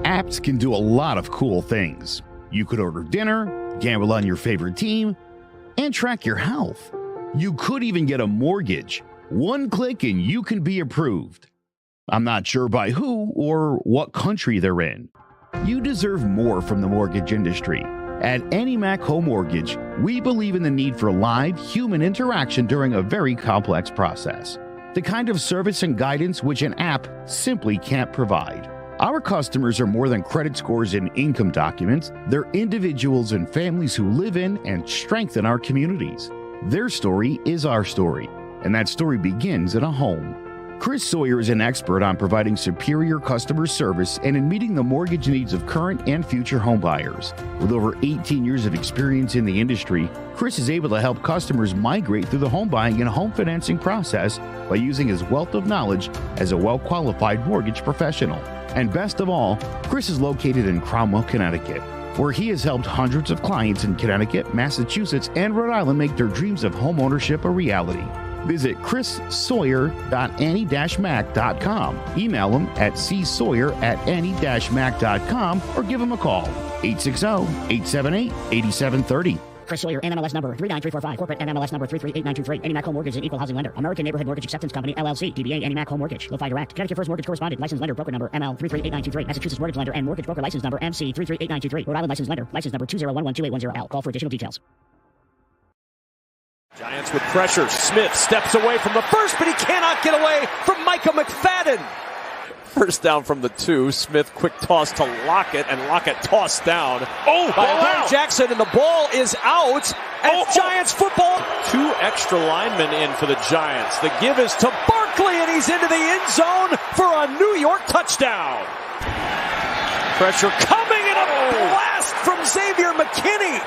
Apps can do a lot of cool things. You could order dinner, gamble on your favorite team, and track your health. You could even get a mortgage. One click and you can be approved. I'm not sure by who or what country they're in. You deserve more from the mortgage industry. At AnyMac Home Mortgage, we believe in the need for live human interaction during a very complex process. The kind of service and guidance which an app simply can't provide. Our customers are more than credit scores and income documents. They're individuals and families who live in and strengthen our communities. Their story is our story, and that story begins in a home. Chris Sawyer is an expert on providing superior customer service and in meeting the mortgage needs of current and future homebuyers. With over 18 years of experience in the industry, Chris is able to help customers migrate through the home buying and home financing process by using his wealth of knowledge as a well-qualified mortgage professional. And best of all, Chris is located in Cromwell, Connecticut, where he has helped hundreds of clients in Connecticut, Massachusetts, and Rhode Island make their dreams of homeownership a reality. Visit chrissawyer.any-mac.com. Email him at csawyer@any-mac.com or give him a call, 860-878-8730. Chris Sawyer, NMLS number 39345, corporate NMLS number 338923. AnyMac Home Mortgage is an equal housing lender. American Neighborhood Mortgage Acceptance Company, LLC. DBA AnyMac Home Mortgage. Lo-Fi Direct. Connecticut First Mortgage Correspondent. License lender. Broker number ML 338923. Massachusetts Mortgage Lender and Mortgage Broker License number MC 338923. Rhode Island License Lender. License number 2011280L. Call for additional details. Giants with pressure. Smith steps away from the first, but he cannot get away from Micah McFadden. First down from the 2. Smith quick toss to Lockett, and Lockett tossed down. By Lamar Jackson, and the ball is out. And it's Giants football. 2 extra linemen in for the Giants. The give is to Barkley, and he's into the end zone for a New York touchdown. Pressure coming, and a blast from Xavier McKinney.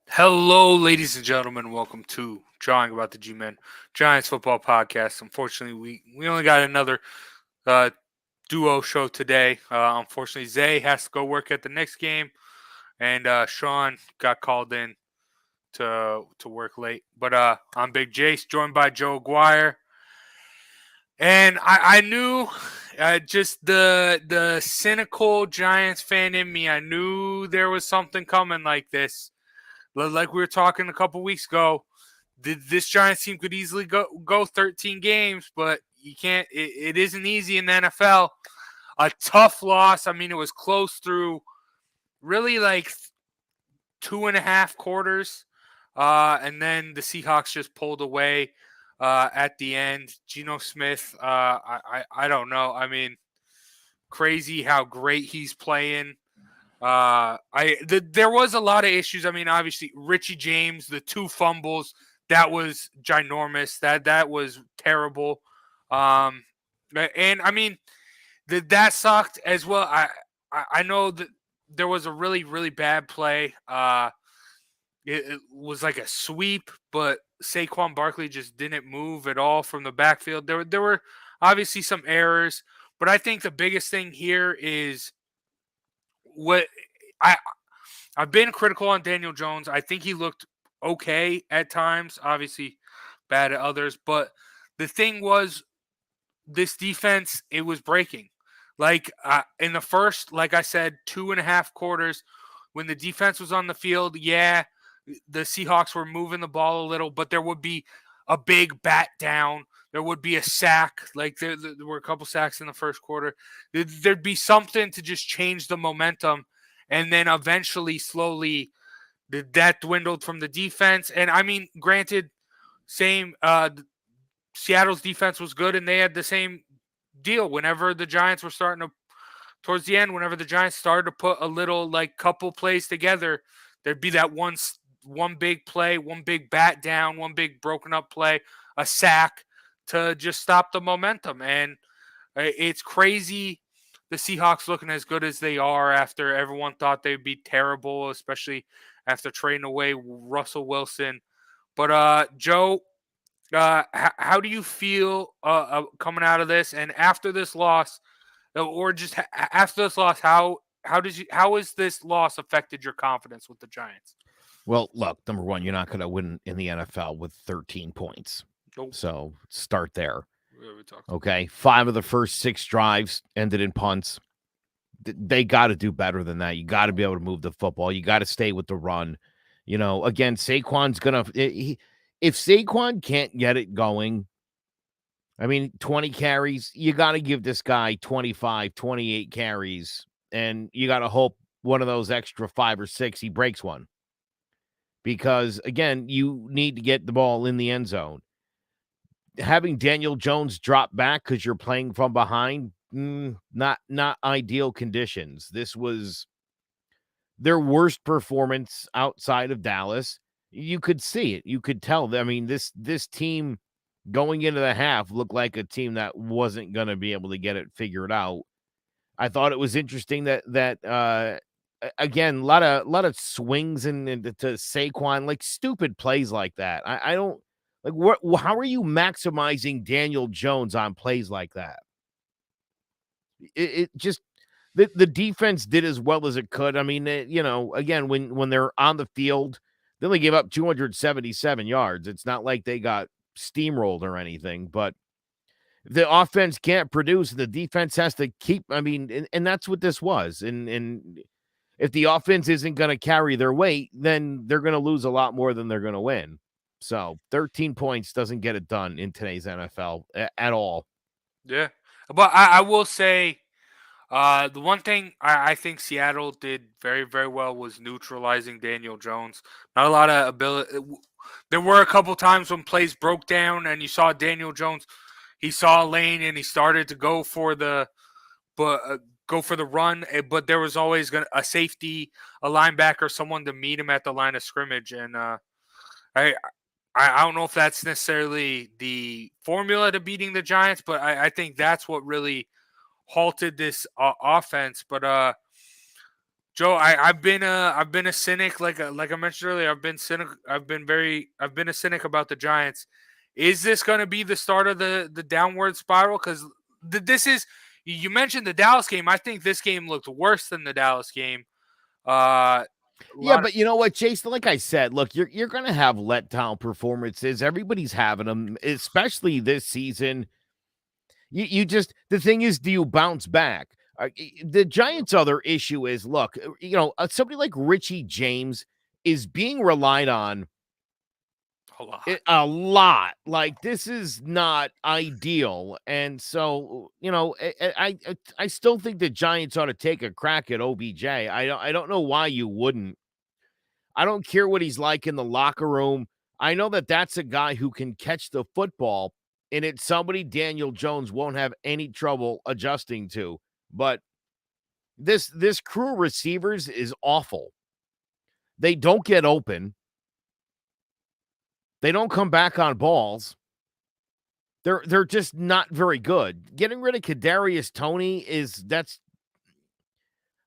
Hello, ladies and gentlemen. Welcome to Drawing About the G-Men Giants Football Podcast. Unfortunately, we only got another duo show today. Unfortunately, Zay has to go work at the next game, and Sean got called in to work late. But I'm Big Jace, joined by Joe Aguirre. And I knew just the cynical Giants fan in me, I knew there was something coming like this. Like we were talking a couple weeks ago, this Giants team could easily go 13 games, but you can't. It isn't easy in the NFL. A tough loss. I mean, it was close through really like 2.5 quarters, and then the Seahawks just pulled away at the end. Geno Smith, I don't know. I mean, crazy how great he's playing. There was a lot of issues. I mean, obviously Richie James, the 2 fumbles, that was ginormous. That was terrible. And I mean, that sucked as well. I know that there was a really, really bad play. It was like a sweep, but Saquon Barkley just didn't move at all from the backfield. There were obviously some errors, but I think the biggest thing here is what I've been critical on Daniel Jones. I think he looked okay at times, obviously bad at others. But the thing was, this defense, it was breaking. Like in the first, like I said, 2.5 quarters, when the defense was on the field, yeah, the Seahawks were moving the ball a little, but there would be a big bat down. There would be a sack. Like there were a couple sacks in the first quarter. There'd be something to just change the momentum. And then eventually, slowly, that dwindled from the defense. And I mean, granted, Seattle's defense was good, and they had the same deal. Whenever the Giants were starting to, towards the end, whenever the Giants started to put a little, like, couple plays together, there'd be that one big play, one big bat down, one big broken up play, a sack to just stop the momentum. And it's crazy the Seahawks looking as good as they are after everyone thought they'd be terrible, especially after trading away Russell Wilson. But Joe, how do you feel coming out of this? And after this loss, or just after this loss, how has this loss affected your confidence with the Giants? Well, look, number one, you're not going to win in the NFL with 13 points. Nope. So start there. We talked. Okay. 5 of the first 6 drives ended in punts. They got to do better than that. You got to be able to move the football. You got to stay with the run. Again, Saquon's going to, if Saquon can't get it going, 20 carries, you got to give this guy 25, 28 carries, and you got to hope one of those extra 5 or 6, he breaks one. Because, again, you need to get the ball in the end zone. Having Daniel Jones drop back because you're playing from behind, not ideal conditions. This was their worst performance outside of Dallas. You could see it. You could tell. This team going into the half looked like a team that wasn't going to be able to get it figured out. I thought it was interesting that again, a lot of swings to Saquon, like stupid plays like that. I don't like how are you maximizing Daniel Jones on plays like that? It just the defense did as well as it could. Again, when they're on the field, they only gave up 277 yards. It's not like they got steamrolled or anything, but the offense can't produce. The defense has to keep. And that's what this was. And if the offense isn't going to carry their weight, then they're going to lose a lot more than they're going to win. So 13 points doesn't get it done in today's NFL at all. Yeah, but I will say the one thing I think Seattle did very, very well was neutralizing Daniel Jones. Not a lot of ability. There were a couple times when plays broke down and you saw Daniel Jones. He saw a lane and he started to go for the run, but there was always a safety, a linebacker, someone to meet him at the line of scrimmage. And I don't know if that's necessarily the formula to beating the Giants, but I think that's what really halted this offense. But Joe, I've been a cynic, like I mentioned earlier. I've been a cynic about the Giants. Is this going to be the start of the downward spiral? Because this is, you mentioned the Dallas game. I think this game looked worse than the Dallas game. But you know what, Jason? Like I said, look, you're going to have letdown performances. Everybody's having them, especially this season. You just, the thing is, do you bounce back? The Giants' other issue is, look, somebody like Richie James is being relied on a lot. Like, this is not ideal. And so, I still think the Giants ought to take a crack at OBJ. I don't know why you wouldn't. I don't care what he's like in the locker room. I know that that's a guy who can catch the football, and it's somebody Daniel Jones won't have any trouble adjusting to. But this crew of receivers is awful. They don't get open. They don't come back on balls. They're just not very good. Getting rid of Kadarius Toney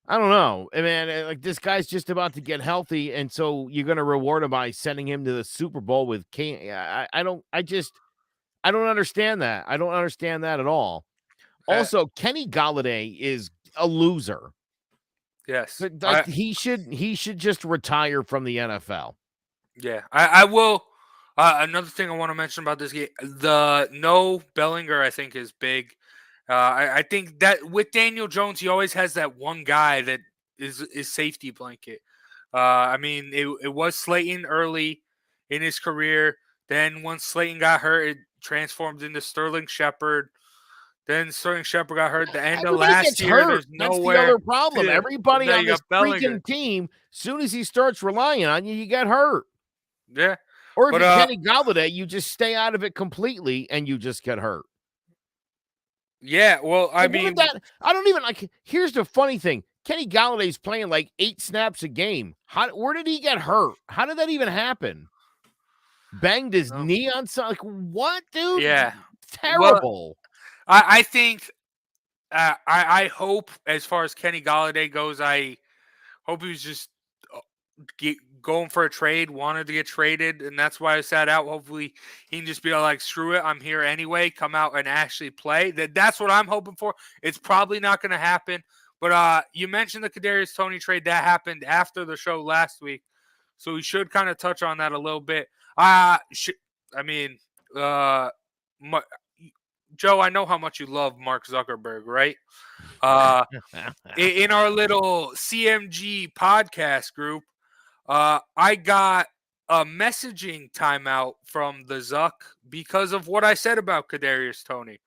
I don't know. Like, this guy's just about to get healthy, and so you're going to reward him by sending him to the Super Bowl with Kane. I don't understand that. I don't understand that at all. Also, Kenny Golladay is a loser. Yes. He should just retire from the NFL. Yeah, I will. Another thing I want to mention about this game, the no Bellinger, I think, is big. I think that with Daniel Jones, he always has that one guy that is safety blanket. It was Slayton early in his career. Then once Slayton got hurt, it transformed into Sterling Shepard. Then Sterling Shepard got hurt at the end of last year. There's That's nowhere. The other problem. Everybody on this Bellinger. freaking team, as soon as he starts relying on you, you get hurt. Yeah. Or if you're Kenny Golladay, you just stay out of it completely and you just get hurt. Yeah, well, I don't even like. Here's the funny thing: Kenny Galladay's playing like 8 snaps a game. Where did he get hurt? How did that even happen? Banged his knee on something. Like, what, dude? Yeah, terrible. Well, I think. I hope, as far as Kenny Golladay goes, I hope he was just going for a trade, wanted to get traded, and that's why I sat out. Hopefully he can just be like, screw it, I'm here anyway, come out and actually play. That's what I'm hoping for. It's probably not going to happen, but you mentioned the Kadarius Toney trade. That happened after the show last week, so we should kind of touch on that a little bit. Joe, I know how much you love Mark Zuckerberg, right? In our little CMG podcast group, I got a messaging timeout from the Zuck because of what I said about Kadarius Toney.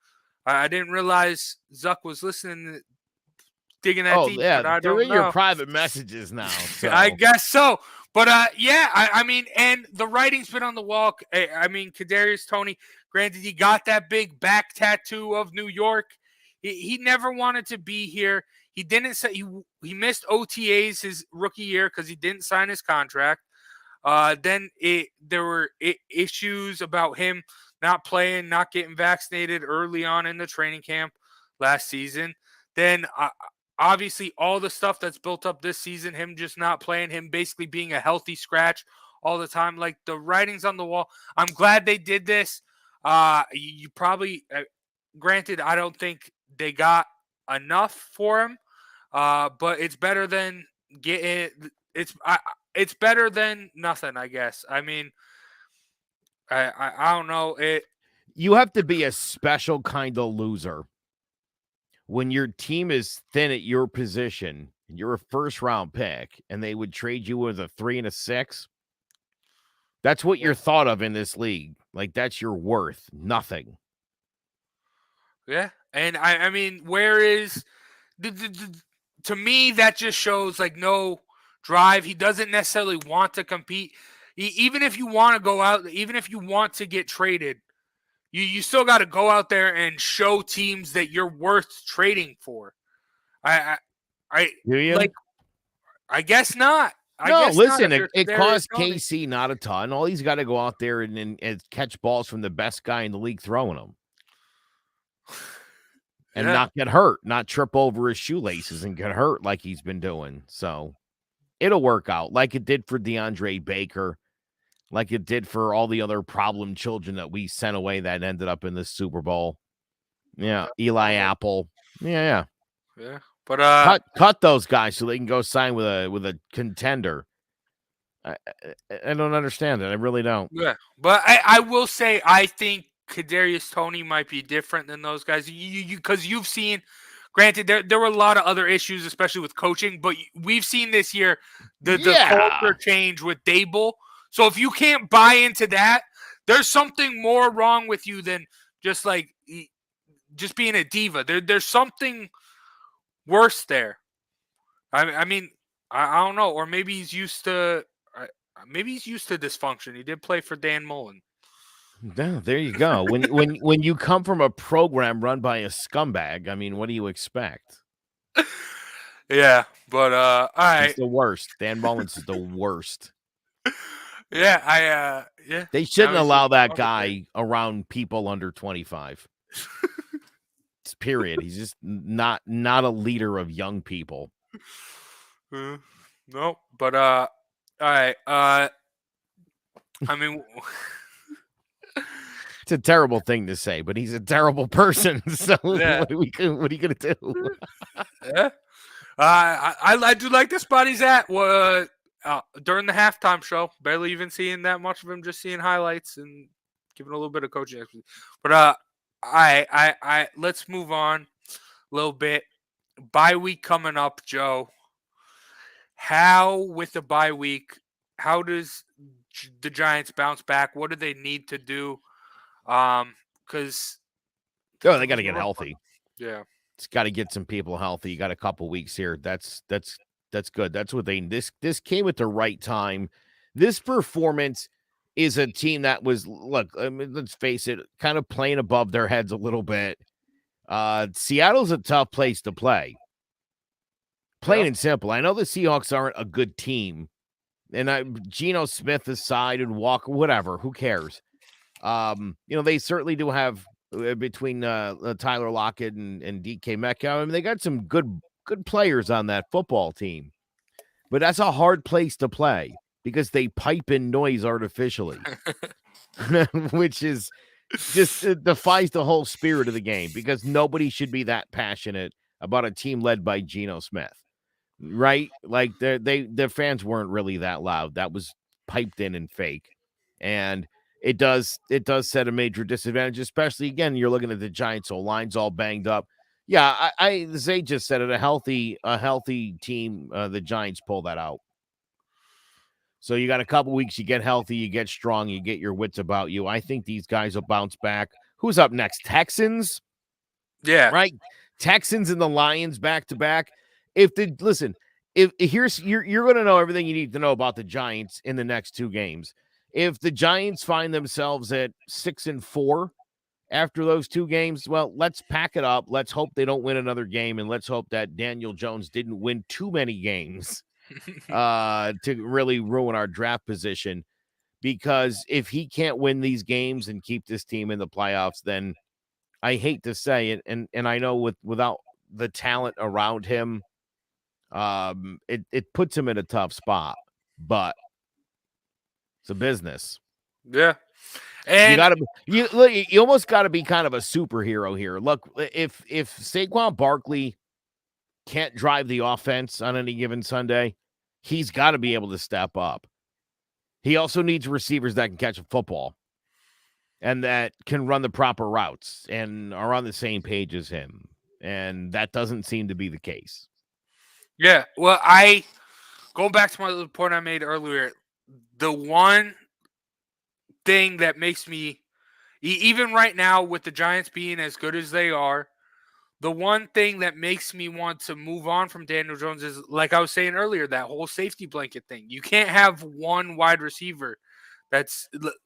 I didn't realize Zuck was listening, digging that deep, but I they're don't in your know. private messages now. So. I guess so. But yeah, I mean, and the writing's been on the wall. I mean, Kadarius Toney, granted, he got that big back tattoo of New York. He never wanted to be here. He didn't say he missed OTAs his rookie year because he didn't sign his contract. Then there were issues about him not playing, not getting vaccinated early on in the training camp last season. Then obviously all the stuff that's built up this season, him just not playing, him basically being a healthy scratch all the time. Like, the writing's on the wall. I'm glad they did this. You probably, granted, I don't think they got enough for him, but it's better than getting it's better than nothing, I guess. I mean, I don't know. You have to be a special kind of loser when your team is thin at your position and you're a first-round pick, and they would trade you with a 3 and a 6. That's what you're thought of in this league. Like, that's your worth. Nothing. Yeah, and I mean, where is to me, that just shows like no drive. He doesn't necessarily want to compete. Even if you want to go out, even if you want to get traded, you still got to go out there and show teams that you're worth trading for. Do you? Like, I guess not. No, listen, it cost KC not a ton. All he's got to go out there and catch balls from the best guy in the league throwing them. And not get hurt, not trip over his shoelaces and get hurt like he's been doing. So it'll work out like it did for DeAndre Baker, like it did for all the other problem children that we sent away that ended up in the Super Bowl. Yeah, Eli Apple. Yeah. But cut those guys so they can go sign with a contender. I don't understand it. I really don't. Yeah, but I will say I think Kadarius Toney might be different than those guys. Because you've seen, granted, there were a lot of other issues, especially with coaching, but we've seen this year the culture change with Dable. So if you can't buy into that, there's something more wrong with you than just being a diva. There's something worse there. I mean, I don't know, or maybe he's used to dysfunction. He did play for Dan Mullen. No, there you go. When you come from a program run by a scumbag, I mean, what do you expect? Yeah, but all right. He's the worst. Dan Mullins is the worst. Yeah, yeah. They shouldn't allow that guy around people under 25. Period. He's just not a leader of young people. No, but all right. I mean, it's a terrible thing to say, but he's a terrible person. So yeah. what are you gonna do? Yeah. I do like the spot he's at. During the halftime show, barely even seeing that much of him, just seeing highlights and giving a little bit of coaching expertise. But I let's move on a little bit. Bye week coming up, Joe. How with the bye week? How does the Giants bounce back? What do they need to do? Because they got to get healthy. Yeah, it's got to get some people healthy. You got a couple weeks here. That's good. That's what they. This came at the right time. This performance is a team that was, look, I mean, let's face it, kind of playing above their heads a little bit. Seattle's a tough place to play. Plain and simple. I know the Seahawks aren't a good team, and Geno Smith aside and Walker, whatever, who cares? They certainly do have between Tyler Lockett and DK Metcalf. I mean, they got some good players on that football team, but that's a hard place to play because they pipe in noise artificially, which is just defies the whole spirit of the game because nobody should be that passionate about a team led by Geno Smith. Right? Like their fans weren't really that loud. That was piped in and fake. And it does set a major disadvantage, especially again, you're looking at the Giants, so line's all banged up. Yeah, Zay just said it, a healthy team, the Giants pull that out. So you got a couple weeks, you get healthy, you get strong, you get your wits about you. I think these guys will bounce back. Who's up next? Texans? Yeah. Right? Texans and the Lions back to back. If you're going to know everything you need to know about the Giants in the next two games. If the Giants find themselves at 6-4 after those two games, well, let's pack it up. Let's hope they don't win another game, and let's hope that Daniel Jones didn't win too many games to really ruin our draft position. Because if he can't win these games and keep this team in the playoffs, then I hate to say it, and I know without the talent around him, it puts him in a tough spot, but it's a business. Yeah. And you almost gotta be kind of a superhero here. Look, if Saquon Barkley can't drive the offense on any given Sunday, he's got to be able to step up. He also needs receivers that can catch a football and that can run the proper routes and are on the same page as him. And that doesn't seem to be the case. Yeah, well, going back to my point I made earlier, the one thing that makes me, even right now with the Giants being as good as they are, the one thing that makes me want to move on from Daniel Jones is, like I was saying earlier, that whole safety blanket thing. You can't have one wide receiver.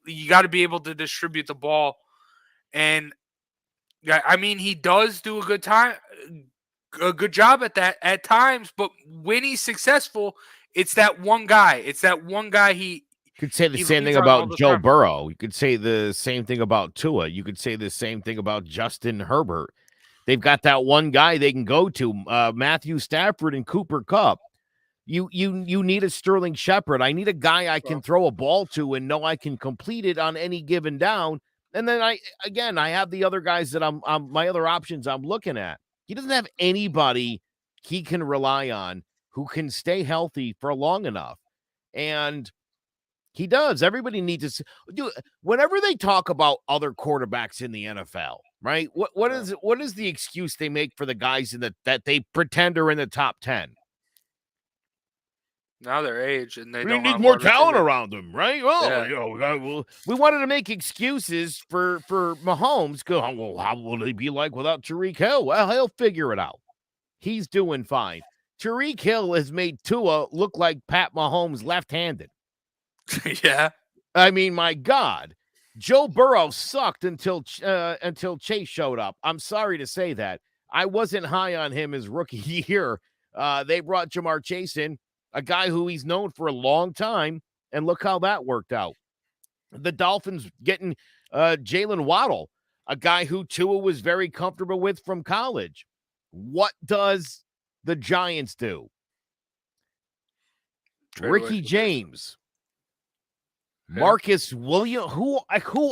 You got to be able to distribute the ball. And I mean, he does do a good job at that at times, but when he's successful, it's that one guy. It's that one guy he could say the same thing about Joe Burrow. You could say the same thing about Tua. You could say the same thing about Justin Herbert. They've got that one guy they can go to, Matthew Stafford and Cooper Kupp. You need a Sterling Shepard. I need a guy I can throw a ball to and know I can complete it on any given down. And then I have the other guys that I'm my other options I'm looking at. He doesn't have anybody he can rely on who can stay healthy for long enough. And he does. Everybody needs to do. Whenever they talk about other quarterbacks in the NFL, right? What is the excuse they make for the guys that they pretend are in the top 10? Now their age, and they need more talent around them, right? Well, we wanted to make excuses for Mahomes. Go, well, how will he be like without Tyreek Hill? Well, he'll figure it out. He's doing fine. Tyreek Hill has made Tua look like Pat Mahomes left-handed. Yeah. I mean, my God, Joe Burrow sucked until Chase showed up. I'm sorry to say that. I wasn't high on him his rookie year. They brought Jamar Chase in, a guy who he's known for a long time, and look how that worked out. The Dolphins getting Jalen Waddle, a guy who Tua was very comfortable with from college. What does the Giants do? Ricky James. Marcus Williams, who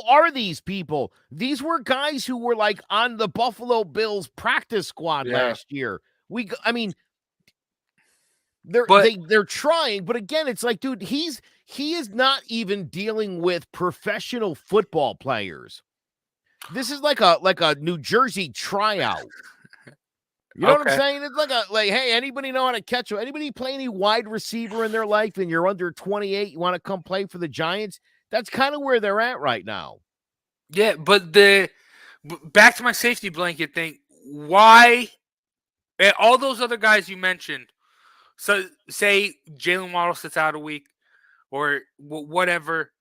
are these people? These were guys who were like on the Buffalo Bills practice squad last year. They're trying, but again, it's like, dude, he is not even dealing with professional football players. This is like a New Jersey tryout. You know what I'm saying? It's like, hey, anybody know how to catch? Anybody play any wide receiver in their life and you're under 28, you want to come play for the Giants? That's kind of where they're at right now. Yeah, but back to my safety blanket thing, why all those other guys you mentioned, so say Jalen Waddle sits out a week or whatever,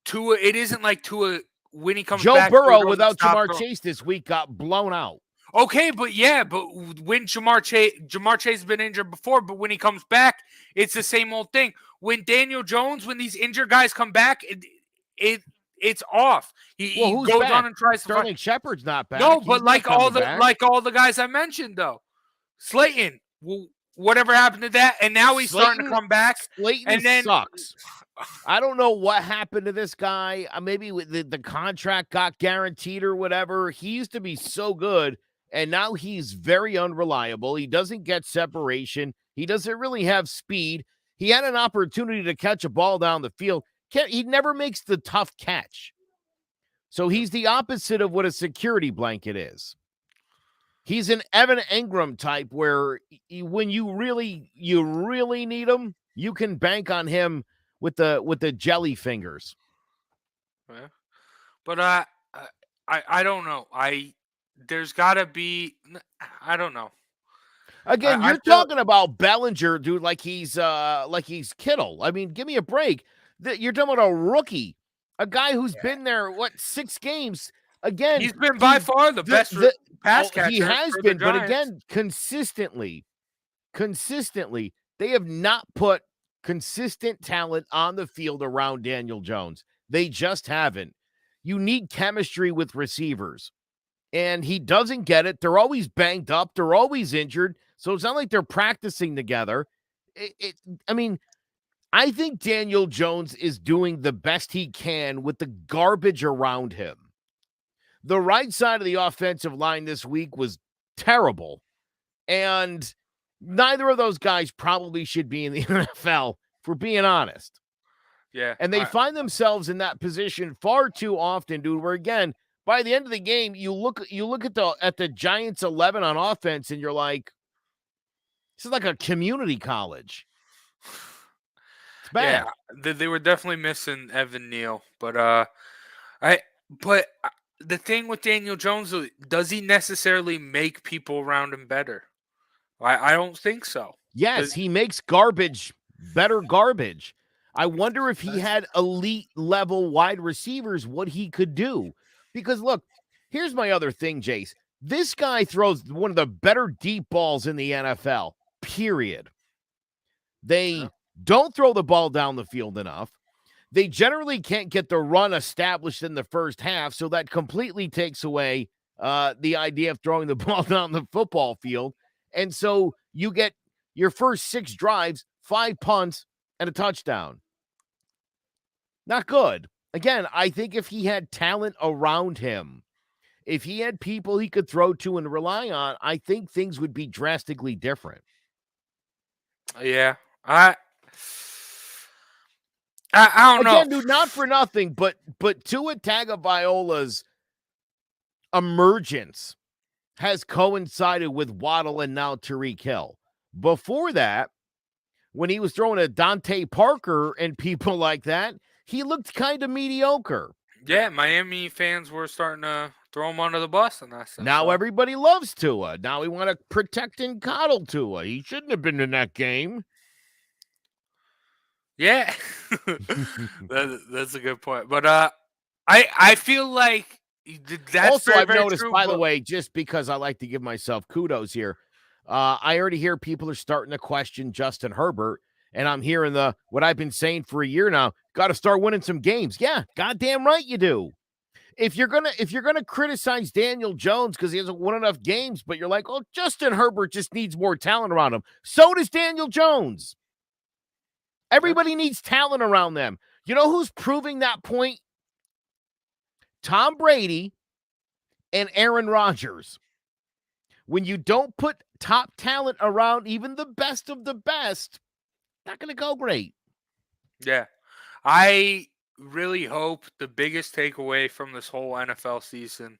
Tua, it isn't like Tua when he comes back. Joe Burrow without Jamar Chase this week got blown out. Okay, but when Jamar Chase has been injured before, but when he comes back, it's the same old thing. When Daniel Jones, when these injured guys come back, it's off. He goes back? On and tries to. Sterling Shepard's not back. No, but like all the guys I mentioned though, Slayton, whatever happened to that, and now he's starting to come back. Slayton sucks. I don't know what happened to this guy. Maybe the contract got guaranteed or whatever. He used to be so good. And now he's very unreliable. He doesn't get separation. He doesn't really have speed. He had an opportunity to catch a ball down the field, he never makes the tough catch. So he's the opposite of what a security blanket is. He's an Evan Engram type where when you really need him, you can bank on him with the jelly fingers. Yeah. But I don't know. There's got to be. I don't know. Again, you're talking about Bellinger, dude, like he's Kittle. I mean, give me a break. You're talking about a rookie, a guy who's been there 6 games. Again, he's been by far the best pass catcher. He has been, but again, consistently, they have not put consistent talent on the field around Daniel Jones. They just haven't. You need chemistry with receivers, and he doesn't get it. They're always banged up. They're always injured. So it's not like they're practicing together. I mean, I think Daniel Jones is doing the best he can with the garbage around him. The right side of the offensive line this week was terrible, and neither of those guys probably should be in the NFL, if we're being honest. Yeah. And they find themselves in that position far too often, dude, where, again, by the end of the game, you look at the Giants 11 on offense, and you're like, this is like a community college. It's bad. Yeah, they were definitely missing Evan Neal, but the thing with Daniel Jones, does he necessarily make people around him better? I don't think so. Yes, he makes better garbage. I wonder if he had elite level wide receivers, what he could do. Because look, here's my other thing, Jace. This guy throws one of the better deep balls in the NFL, period. They don't throw the ball down the field enough. They generally can't get the run established in the first half, so that completely takes away the idea of throwing the ball down the football field. And so you get your first 6 drives, 5 punts, and a touchdown. Not good. Again, I think if he had talent around him, if he had people he could throw to and rely on, I think things would be drastically different. Yeah. I don't know. Again, dude, not for nothing, but Tua Tagovailoa's emergence has coincided with Waddle and now Tyreek Hill. Before that, when he was throwing at Dante Parker and people like that, he looked kind of mediocre. Yeah, Miami fans were starting to throw him under the bus and that stuff. Now everybody loves Tua. Now we want to protect and coddle Tua. He shouldn't have been in that game. Yeah, that's a good point. But I feel like that's also very, I've very noticed, true, by the way, just because I like to give myself kudos here, I already hear people are starting to question Justin Herbert, and I'm hearing what I've been saying for a year now. Got to start winning some games. Yeah, goddamn right you do. If you're gonna criticize Daniel Jones because he hasn't won enough games, but you're like, oh, Justin Herbert just needs more talent around him. So does Daniel Jones. Everybody needs talent around them. You know who's proving that point? Tom Brady and Aaron Rodgers. When you don't put top talent around even the best of the best, not going to go great. Yeah. I really hope the biggest takeaway from this whole NFL season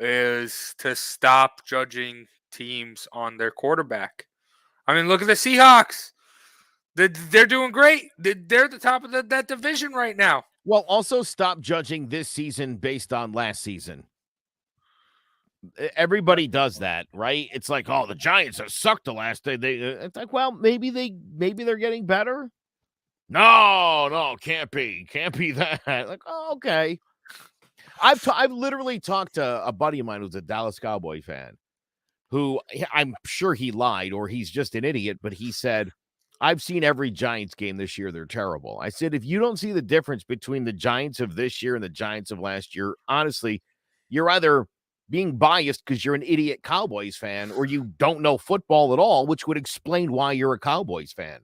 is to stop judging teams on their quarterback. I mean, look at the Seahawks. They're doing great. They're at the top of that division right now. Well, also stop judging this season based on last season. Everybody does that, right? It's like, oh, the Giants have sucked the last day. It's like, well, maybe they're getting better. No, can't be that. Like, oh, okay. I've literally talked to a buddy of mine who's a Dallas Cowboy fan, who I'm sure he lied or he's just an idiot, but he said, I've seen every Giants game this year. They're terrible. I said, if you don't see the difference between the Giants of this year and the Giants of last year, honestly, you're either being biased because you're an idiot Cowboys fan or you don't know football at all, which would explain why you're a Cowboys fan.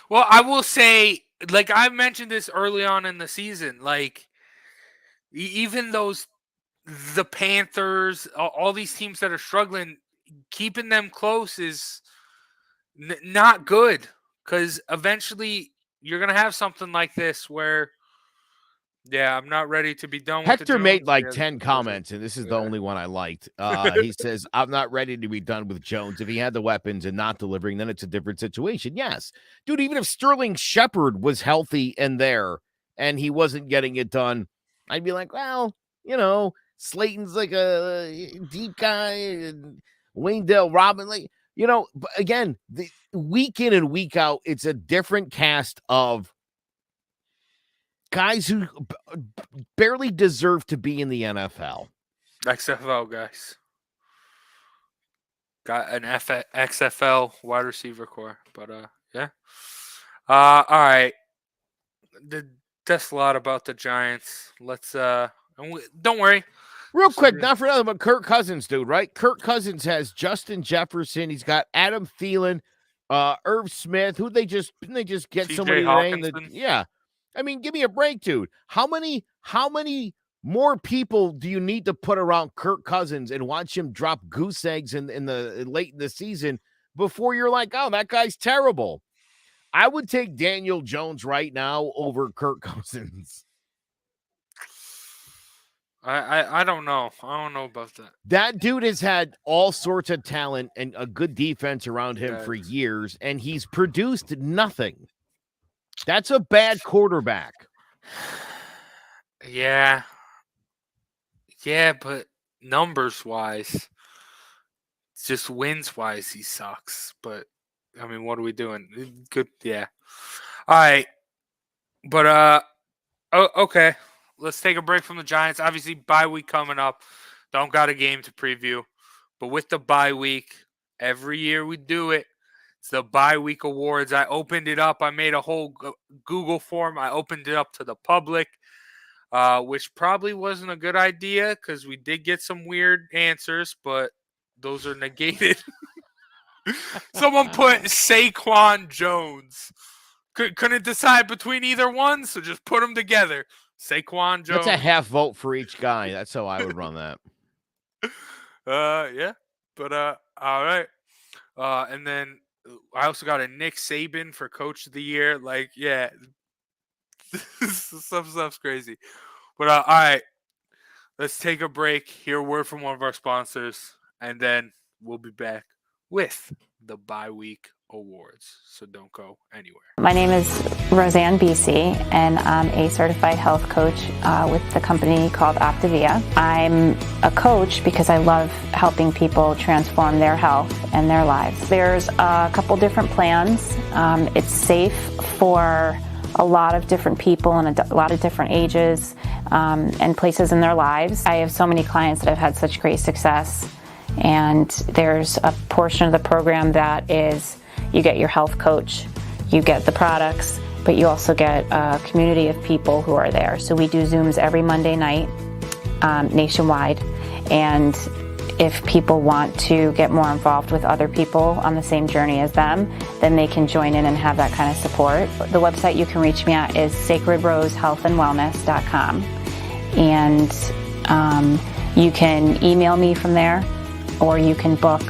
Well, I will say, like I mentioned this early on in the season, like even the Panthers, all these teams that are struggling, keeping them close is not good because eventually you're going to have something like this where, yeah, I'm not ready to be done with the Hector made Jones. like Yeah, 10 comments, and this is the only one I liked. He says, I'm not ready to be done with Jones. If he had the weapons and not delivering, then it's a different situation. Yes. Dude, even if Sterling Shepard was healthy and there and he wasn't getting it done, I'd be like, well, Slayton's like a deep guy, and Wayndale Robin, but again, the week in and week out, it's a different cast of guys who barely deserve to be in the NFL. XFL guys. Got an XFL wide receiver core. But, yeah. All right. That's a lot about the Giants. Let's, don't worry. Real quick, not for nothing, but Kirk Cousins, dude, right? Kirk Cousins has Justin Jefferson. He's got Adam Thielen, Irv Smith, who they just get somebody named. Yeah. I mean, give me a break, dude. How many more people do you need to put around Kirk Cousins and watch him drop goose eggs in the late in the season before you're like, oh, that guy's terrible? I would take Daniel Jones right now over Kirk Cousins. I don't know. I don't know about that. That dude has had all sorts of talent and a good defense around him for years, and he's produced nothing. That's a bad quarterback. Yeah. Yeah, but numbers-wise, just wins-wise, he sucks. But, I mean, what are we doing? Good, yeah. All right. But, okay. Let's take a break from the Giants. Obviously, bye week coming up. Don't got a game to preview. But with the bye week, every year we do it. It's the bye week awards. I opened it up. I made a whole Google form. I opened it up to the public, which probably wasn't a good idea because we did get some weird answers, but those are negated. Someone put Saquon Jones. Couldn't decide between either one, so just put them together. Saquon Jones. That's a half vote for each guy. That's how I would run that. Yeah. But all right. And then I also got a Nick Saban for Coach of the Year. Like, yeah. Some stuff's crazy. But all right. Let's take a break, hear a word from one of our sponsors, and then we'll be back with the bye week awards. So don't go anywhere. My name is Roseanne BC, and I'm a certified health coach with the company called Optavia. I'm a coach because I love helping people transform their health and their lives. There's a couple different plans. It's safe for a lot of different people and a lot of different ages and places in their lives. I have so many clients that have had such great success, and there's a portion of the program that is you get your health coach, you get the products, but you also get a community of people who are there. So we do Zooms every Monday night nationwide, and if people want to get more involved with other people on the same journey as them, then they can join in and have that kind of support. The website you can reach me at is sacredrosehealthandwellness.com, and you can email me from there, or you can book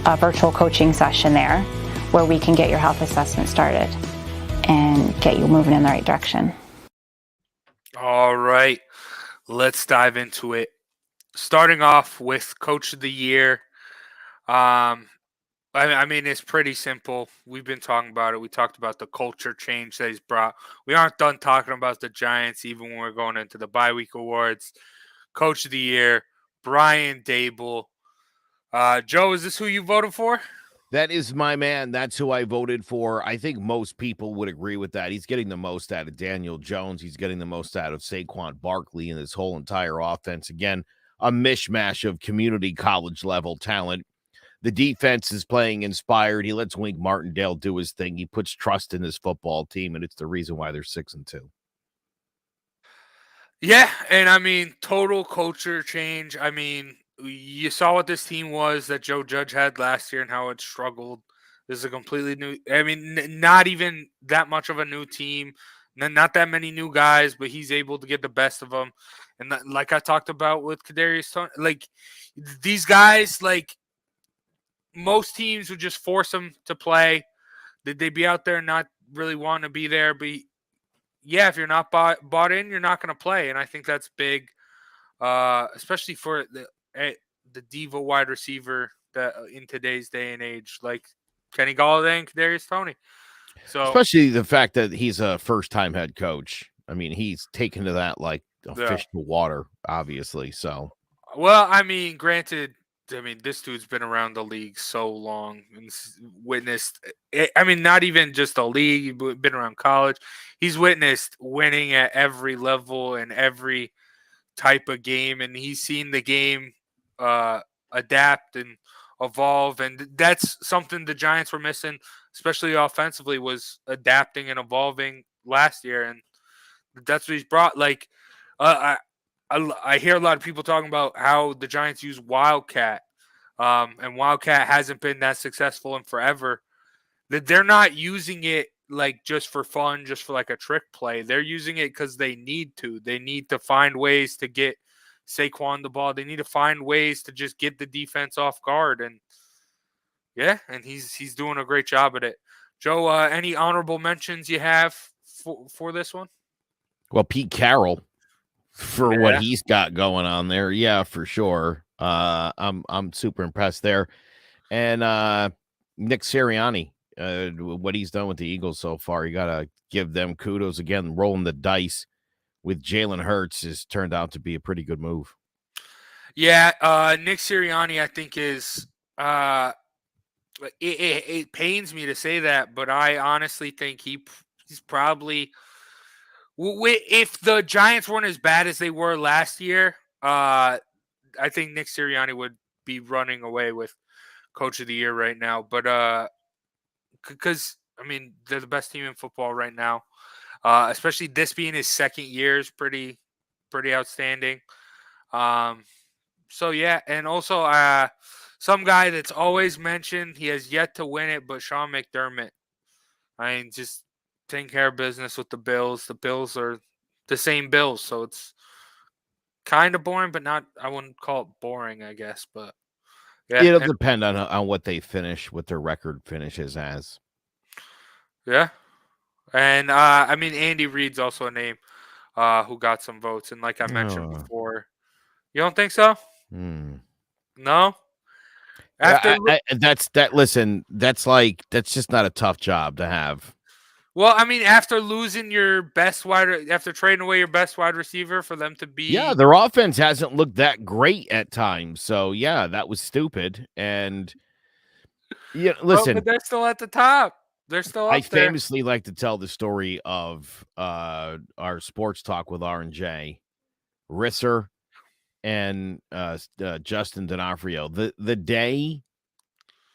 a virtual coaching session there where we can get your health assessment started and get you moving in the right direction. All right, let's dive into it. Starting off with Coach of the Year. I mean, it's pretty simple. We've been talking about it. We talked about the culture change that he's brought. We aren't done talking about the Giants even when we're going into the bye week awards. Coach of the Year, Brian Daboll. Joe, is this who you voted for? That is my man. That's who I voted for. I think most people would agree with that. He's getting the most out of Daniel Jones. He's getting the most out of Saquon Barkley and this whole entire offense. Again, a mishmash of community college level talent. The defense is playing inspired. He lets Wink Martindale do his thing. He puts trust in his football team, and it's the reason why they're 6-2. Yeah, and I mean, total culture change. I mean, you saw what this team was that Joe Judge had last year and how it struggled. This is a completely new, I mean, not even that much of a new team, not that many new guys, but he's able to get the best of them. And like I talked about with Kadarius Toney, like these guys, like most teams would just force them to play. They'd be out there not really wanting to be there. But yeah, if you're not bought in, you're not going to play. And I think that's big, especially for the diva wide receiver that in today's day and age, like Kenny Galladay and Kadarius Toney. So especially the fact that he's a first-time head coach. I mean, he's taken to that like a fish to water, obviously. So, well, I mean, granted, I mean, this dude's been around the league so long and witnessed. I mean, not even just the league, but been around college. He's witnessed winning at every level and every type of game, and he's seen the game adapt and evolve. And that's something the Giants were missing, especially offensively, was adapting and evolving last year. And that's what he's brought. Like, I hear a lot of people talking about how the Giants use Wildcat, and Wildcat hasn't been that successful in forever. That they're not using it like just for fun, just for like a trick play. They're using it because they need to. They need to find ways to get Saquon the ball. They need to find ways to just get the defense off guard. And yeah, and he's doing a great job at it. Joe, any honorable mentions you have for this one? well, Pete Carroll for what he's got going on there. Yeah, for sure. I'm super impressed there. And Nick Sirianni, what he's done with the Eagles so far, you gotta give them kudos again. Rolling the dice with Jalen Hurts has turned out to be a pretty good move. Yeah, Nick Sirianni, I think is it pains me to say that, but I honestly think he's probably, if the Giants weren't as bad as they were last year, I think Nick Sirianni would be running away with Coach of the Year right now. But because I mean they're the best team in football right now, especially this being his second year is pretty outstanding. So yeah, and also some guy that's always mentioned, he has yet to win it, but Sean McDermott. I mean, just taking care of business with the Bills. The Bills are the same Bills, so it's kind of boring, but not. I wouldn't call it boring, I guess. But yeah, It'll depend on what they finish, what their record finishes as. Yeah, and I mean Andy Reid's also a name who got some votes, and like I mentioned before, you don't think so? No. Listen, that's just not a tough job to have. Well, I mean, after losing your after trading away your best wide receiver for them to be, yeah, their offense hasn't looked that great at times. So yeah, that was stupid. And yeah, listen, but they're still at the top. They're still up I there. famously like to tell the story of our sports talk with R&J, Risser, and Justin D'Onofrio. The day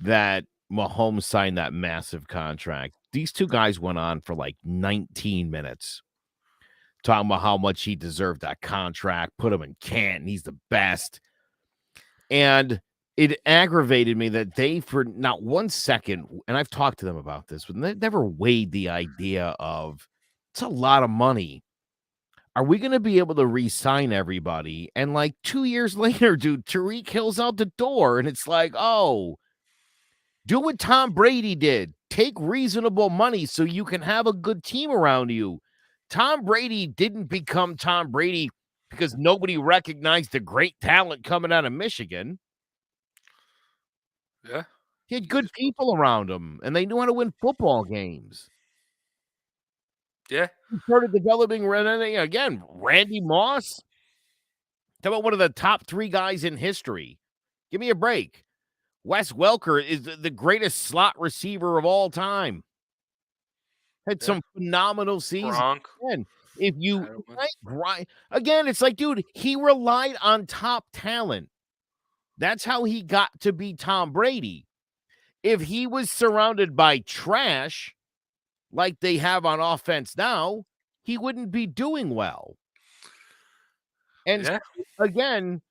that Mahomes signed that massive contract, these two guys went on for like 19 minutes talking about how much he deserved that contract, put him in Canton, he's the best. And it aggravated me that they, for not 1 second, and I've talked to them about this, but they never weighed the idea of, it's a lot of money. Are we going to be able to re-sign everybody? And like 2 years later, dude, Tyreek Hill's out the door, and it's like, oh, do what Tom Brady did. Take reasonable money so you can have a good team around you. Tom Brady didn't become Tom Brady because nobody recognized the great talent coming out of Michigan. Yeah. He had good people around him, and they knew how to win football games. Yeah. He started developing, again, Randy Moss. Talk about one of the top 3 guys in history. Give me a break. Wes Welker is the greatest slot receiver of all time. Had some phenomenal seasons. Again, if you again, it's like, dude, he relied on top talent. That's how he got to be Tom Brady. If he was surrounded by trash like they have on offense now, he wouldn't be doing well. And so, again,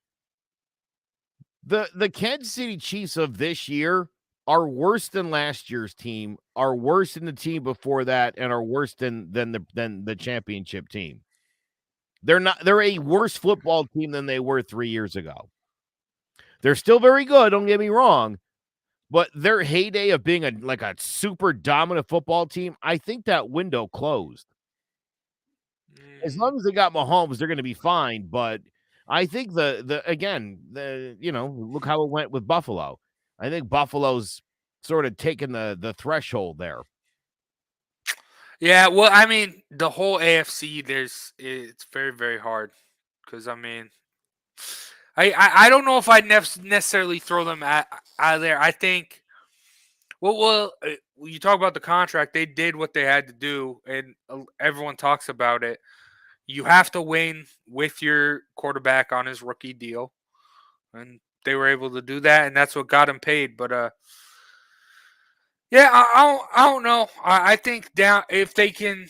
the Kansas City Chiefs of this year are worse than last year's team, are worse than the team before that, and are worse than the championship team. They're a worse football team than they were 3 years ago. They're still very good, don't get me wrong, But their heyday of being a super dominant football team, I think that window closed. As long as they got Mahomes, they're going to be fine. But I think look how it went with Buffalo. I think Buffalo's sort of taken the threshold there. Yeah, well, I mean, the whole AFC, it's very, very hard because I mean, I don't know if I'd necessarily throw them out of there. I think, you talk about the contract, they did what they had to do, and everyone talks about it. You have to win with your quarterback on his rookie deal, and they were able to do that, and that's what got him paid. But yeah, I don't know. I think down if they can.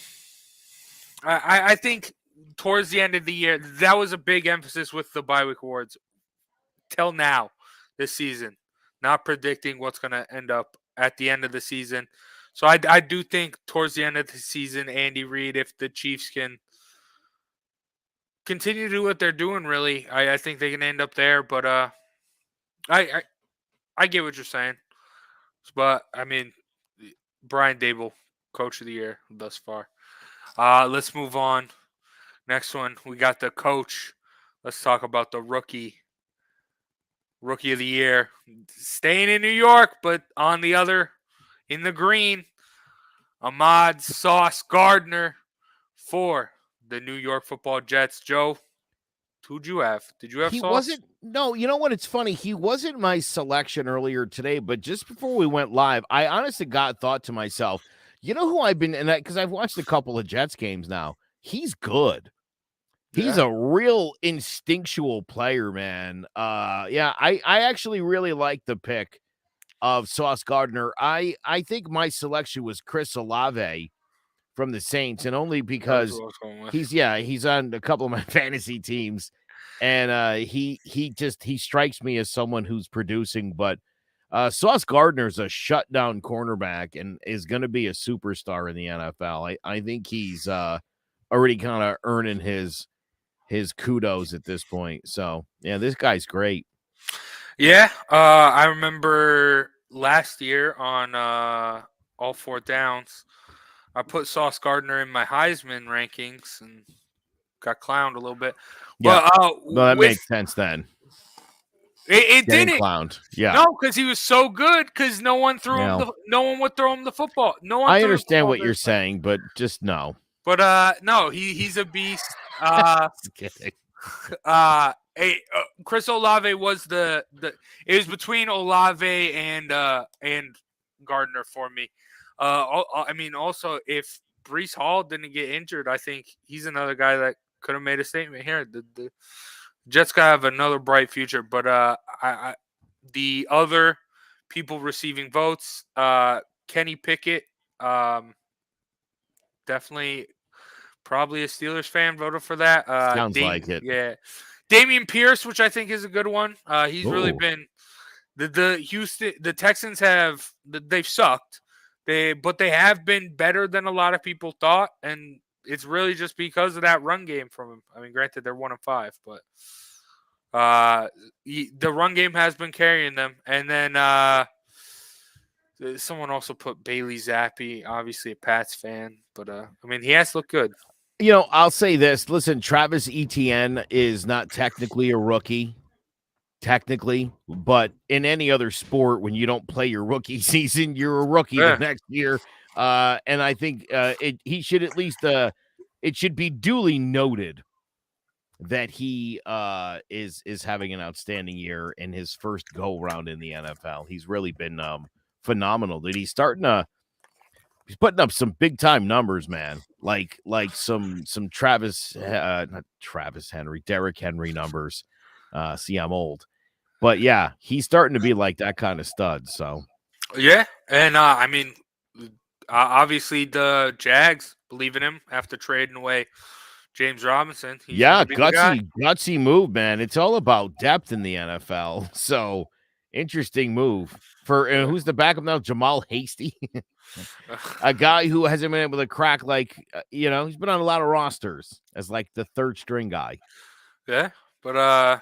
I think towards the end of the year, that was a big emphasis with the bye week awards. Till now, this season, not predicting what's going to end up at the end of the season. So I do think towards the end of the season, Andy Reid, if the Chiefs can continue to do what they're doing, really, I think they can end up there. But I get what you're saying. But I mean, Brian Dable, Coach of the Year thus far. Let's move on. Next one, we got the coach. Let's talk about the rookie of the year. Staying in New York, but in the green, Ahmad Sauce Gardner for the New York Football Jets. Joe, who'd you have? Did you have Sauce? No, you know what? It's funny. He wasn't my selection earlier today, but just before we went live, I honestly thought to myself, you know who I've been, because I've watched a couple of Jets games now. He's good. He's a real instinctual player, man. I actually really like the pick of Sauce Gardner. I think my selection was Chris Olave from the Saints, and only because he's on a couple of my fantasy teams, and he strikes me as someone who's producing. But Sauce Gardner's a shutdown cornerback and is going to be a superstar in the NFL. I think he's already kind of earning his kudos at this point. So yeah, this guy's great. Yeah, I remember last year on all 4 downs, I put Sauce Gardner in my Heisman rankings and got clowned a little bit. Yeah, that makes sense then. It didn't clowned. Yeah, no, because he was so good. Because no one would throw him the football. No one. I understand what you're saying, but just no. But no, he's a beast. Just kidding. Chris Olave was it was between Olave and Gardner for me. I mean, also if Breece Hall didn't get injured, I think he's another guy that could have made a statement here. The Jets gotta have another bright future. But the other people receiving votes, Kenny Pickett, definitely. Probably a Steelers fan voted for that. Sounds like it. Yeah. Dameon Pierce, which I think is a good one. He's really been the Texans they've sucked. But they have been better than a lot of people thought, and it's really just because of that run game from him. I mean, granted they're 1-5, but the run game has been carrying them. And then someone also put Bailey Zappi, obviously a Pats fan, but I mean, he has to look good. You know, I'll say this. Listen, Travis Etienne is not technically a rookie, but in any other sport, when you don't play your rookie season, you're a rookie the next year. And I think he should at least it should be duly noted that he is having an outstanding year in his first go round in the NFL. He's really been phenomenal. That he's putting up some big time numbers, man. Like some Derrick Henry numbers. See, I'm old, but yeah, he's starting to be like that kind of stud. So yeah, and I mean, obviously the Jags believe in him after trading away James Robinson. Gutsy move, man. It's all about depth in the NFL. So interesting move for who's the backup now? Jamal Hasty. A guy who hasn't been able to crack, he's been on a lot of rosters as like the third string guy. Yeah, but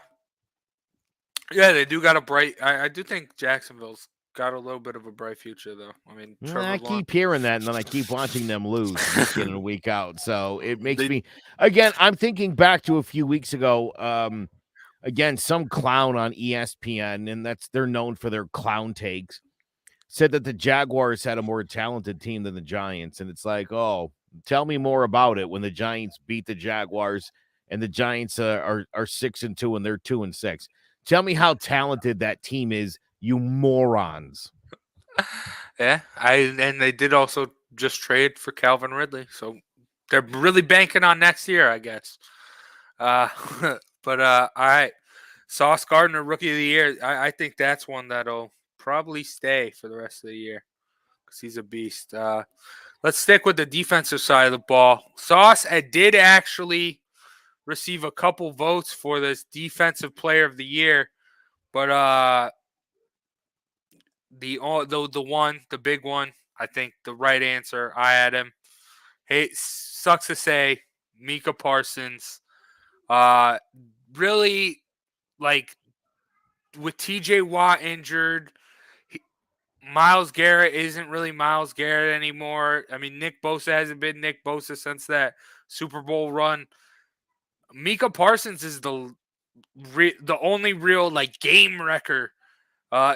yeah, they do got a bright. I do think Jacksonville's got a little bit of a bright future, though. I mean, I Trevor Lawrence. keep hearing that, and then I keep watching them lose week in and week out. So it makes They- me, again, I'm thinking back to a few weeks ago. Again, some clown on ESPN, and they're known for their clown takes, said that the Jaguars had a more talented team than the Giants. And it's like, oh, tell me more about it when the Giants beat the Jaguars and the Giants are 6-2 and they're 2-6. Tell me how talented that team is, you morons. Yeah, and they did also just trade for Calvin Ridley, so they're really banking on next year, I guess. But all right, Sauce Gardner, Rookie of the Year. I think that's one that'll probably stay for the rest of the year because he's a beast. Let's stick with the defensive side of the ball. Sauce did actually receive a couple votes for this Defensive Player of the Year, but the big one, I think the right answer, I had him. Hey, sucks to say, Micah Parsons. Really, like, with TJ Watt injured, Myles Garrett isn't really Myles Garrett anymore. I mean, Nick Bosa hasn't been Nick Bosa since that Super Bowl run. Micah Parsons is the only real, like, game wrecker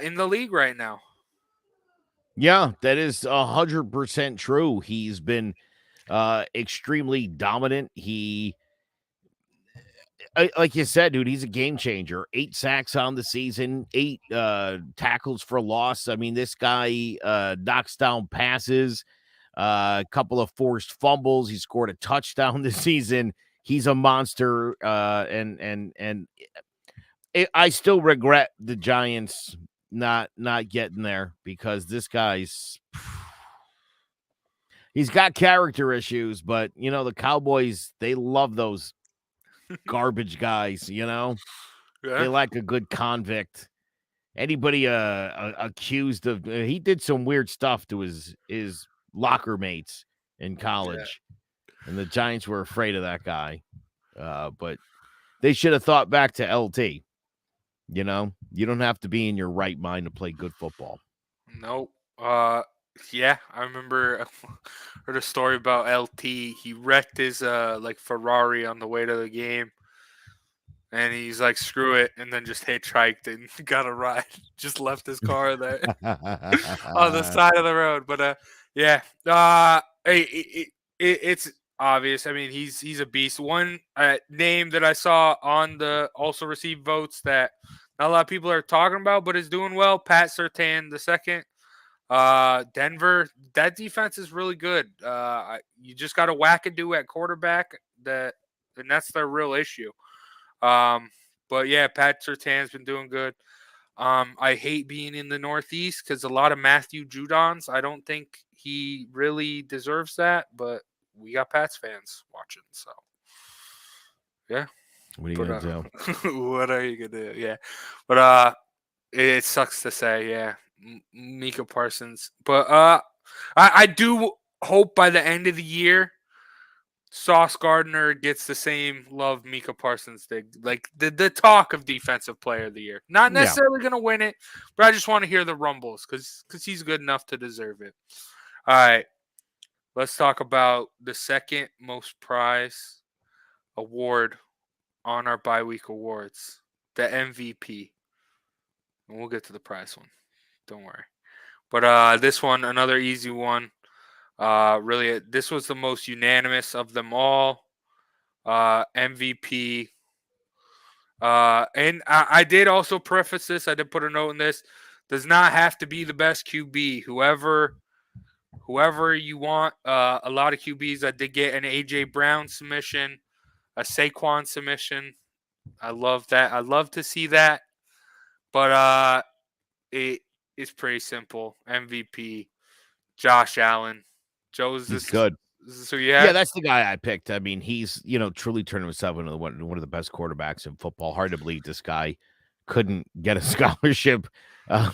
in the league right now. Yeah, that is 100% true. He's been extremely dominant. Like you said, dude, he's a game changer. 8 sacks on the season, 8 tackles for loss. I mean, this guy knocks down passes, a couple of forced fumbles. He scored a touchdown this season. He's a monster, and I still regret the Giants not getting there because this guy's he's got character issues, but you know the Cowboys, they love those garbage guys, you know. Yeah. They like a good convict. Anybody accused of he did some weird stuff to his locker mates in college. And the Giants were afraid of that guy. But they should have thought back to LT. You know, you don't have to be in your right mind to play good football. Nope. Yeah, I remember heard a story about LT. He wrecked his like Ferrari on the way to the game, and he's like, "Screw it," and then just hitchhiked and got a ride. Just left his car there on the side of the road. But yeah, it's obvious. I mean, he's a beast. One name that I saw on the also received votes that not a lot of people are talking about, but is doing well. Pat Surtain the second. Denver, that defense is really good. You just got to wackadoo at quarterback, and that's their real issue. But yeah, Pat Surtain's been doing good. I hate being in the Northeast because a lot of Matthew Judons. I don't think he really deserves that, but we got Pats fans watching, so yeah. What are you gonna do? What are you gonna do? Yeah, but it sucks to say, yeah, Micah Parsons. But I do hope by the end of the year, Sauce Gardner gets the same love Micah Parsons did. Like the talk of Defensive Player of the Year. Not necessarily going to win it, but I just want to hear the rumbles because he's good enough to deserve it. All right. Let's talk about the second most prize award on our bye-week awards, the MVP. And we'll get to the prize one. Don't worry. But this one, another easy one. Really, this was the most unanimous of them all. MVP. And I did also preface this. I did put a note in this. Does not have to be the best QB. Whoever you want. A lot of QBs. I did get an AJ Brown submission, a Saquon submission. I love that. I love to see that. But it is pretty simple. MVP, Josh Allen. Joe's he's good. So yeah, that's the guy I picked. I mean, he's truly turned himself into one of the best quarterbacks in football. Hard to believe this guy couldn't get a scholarship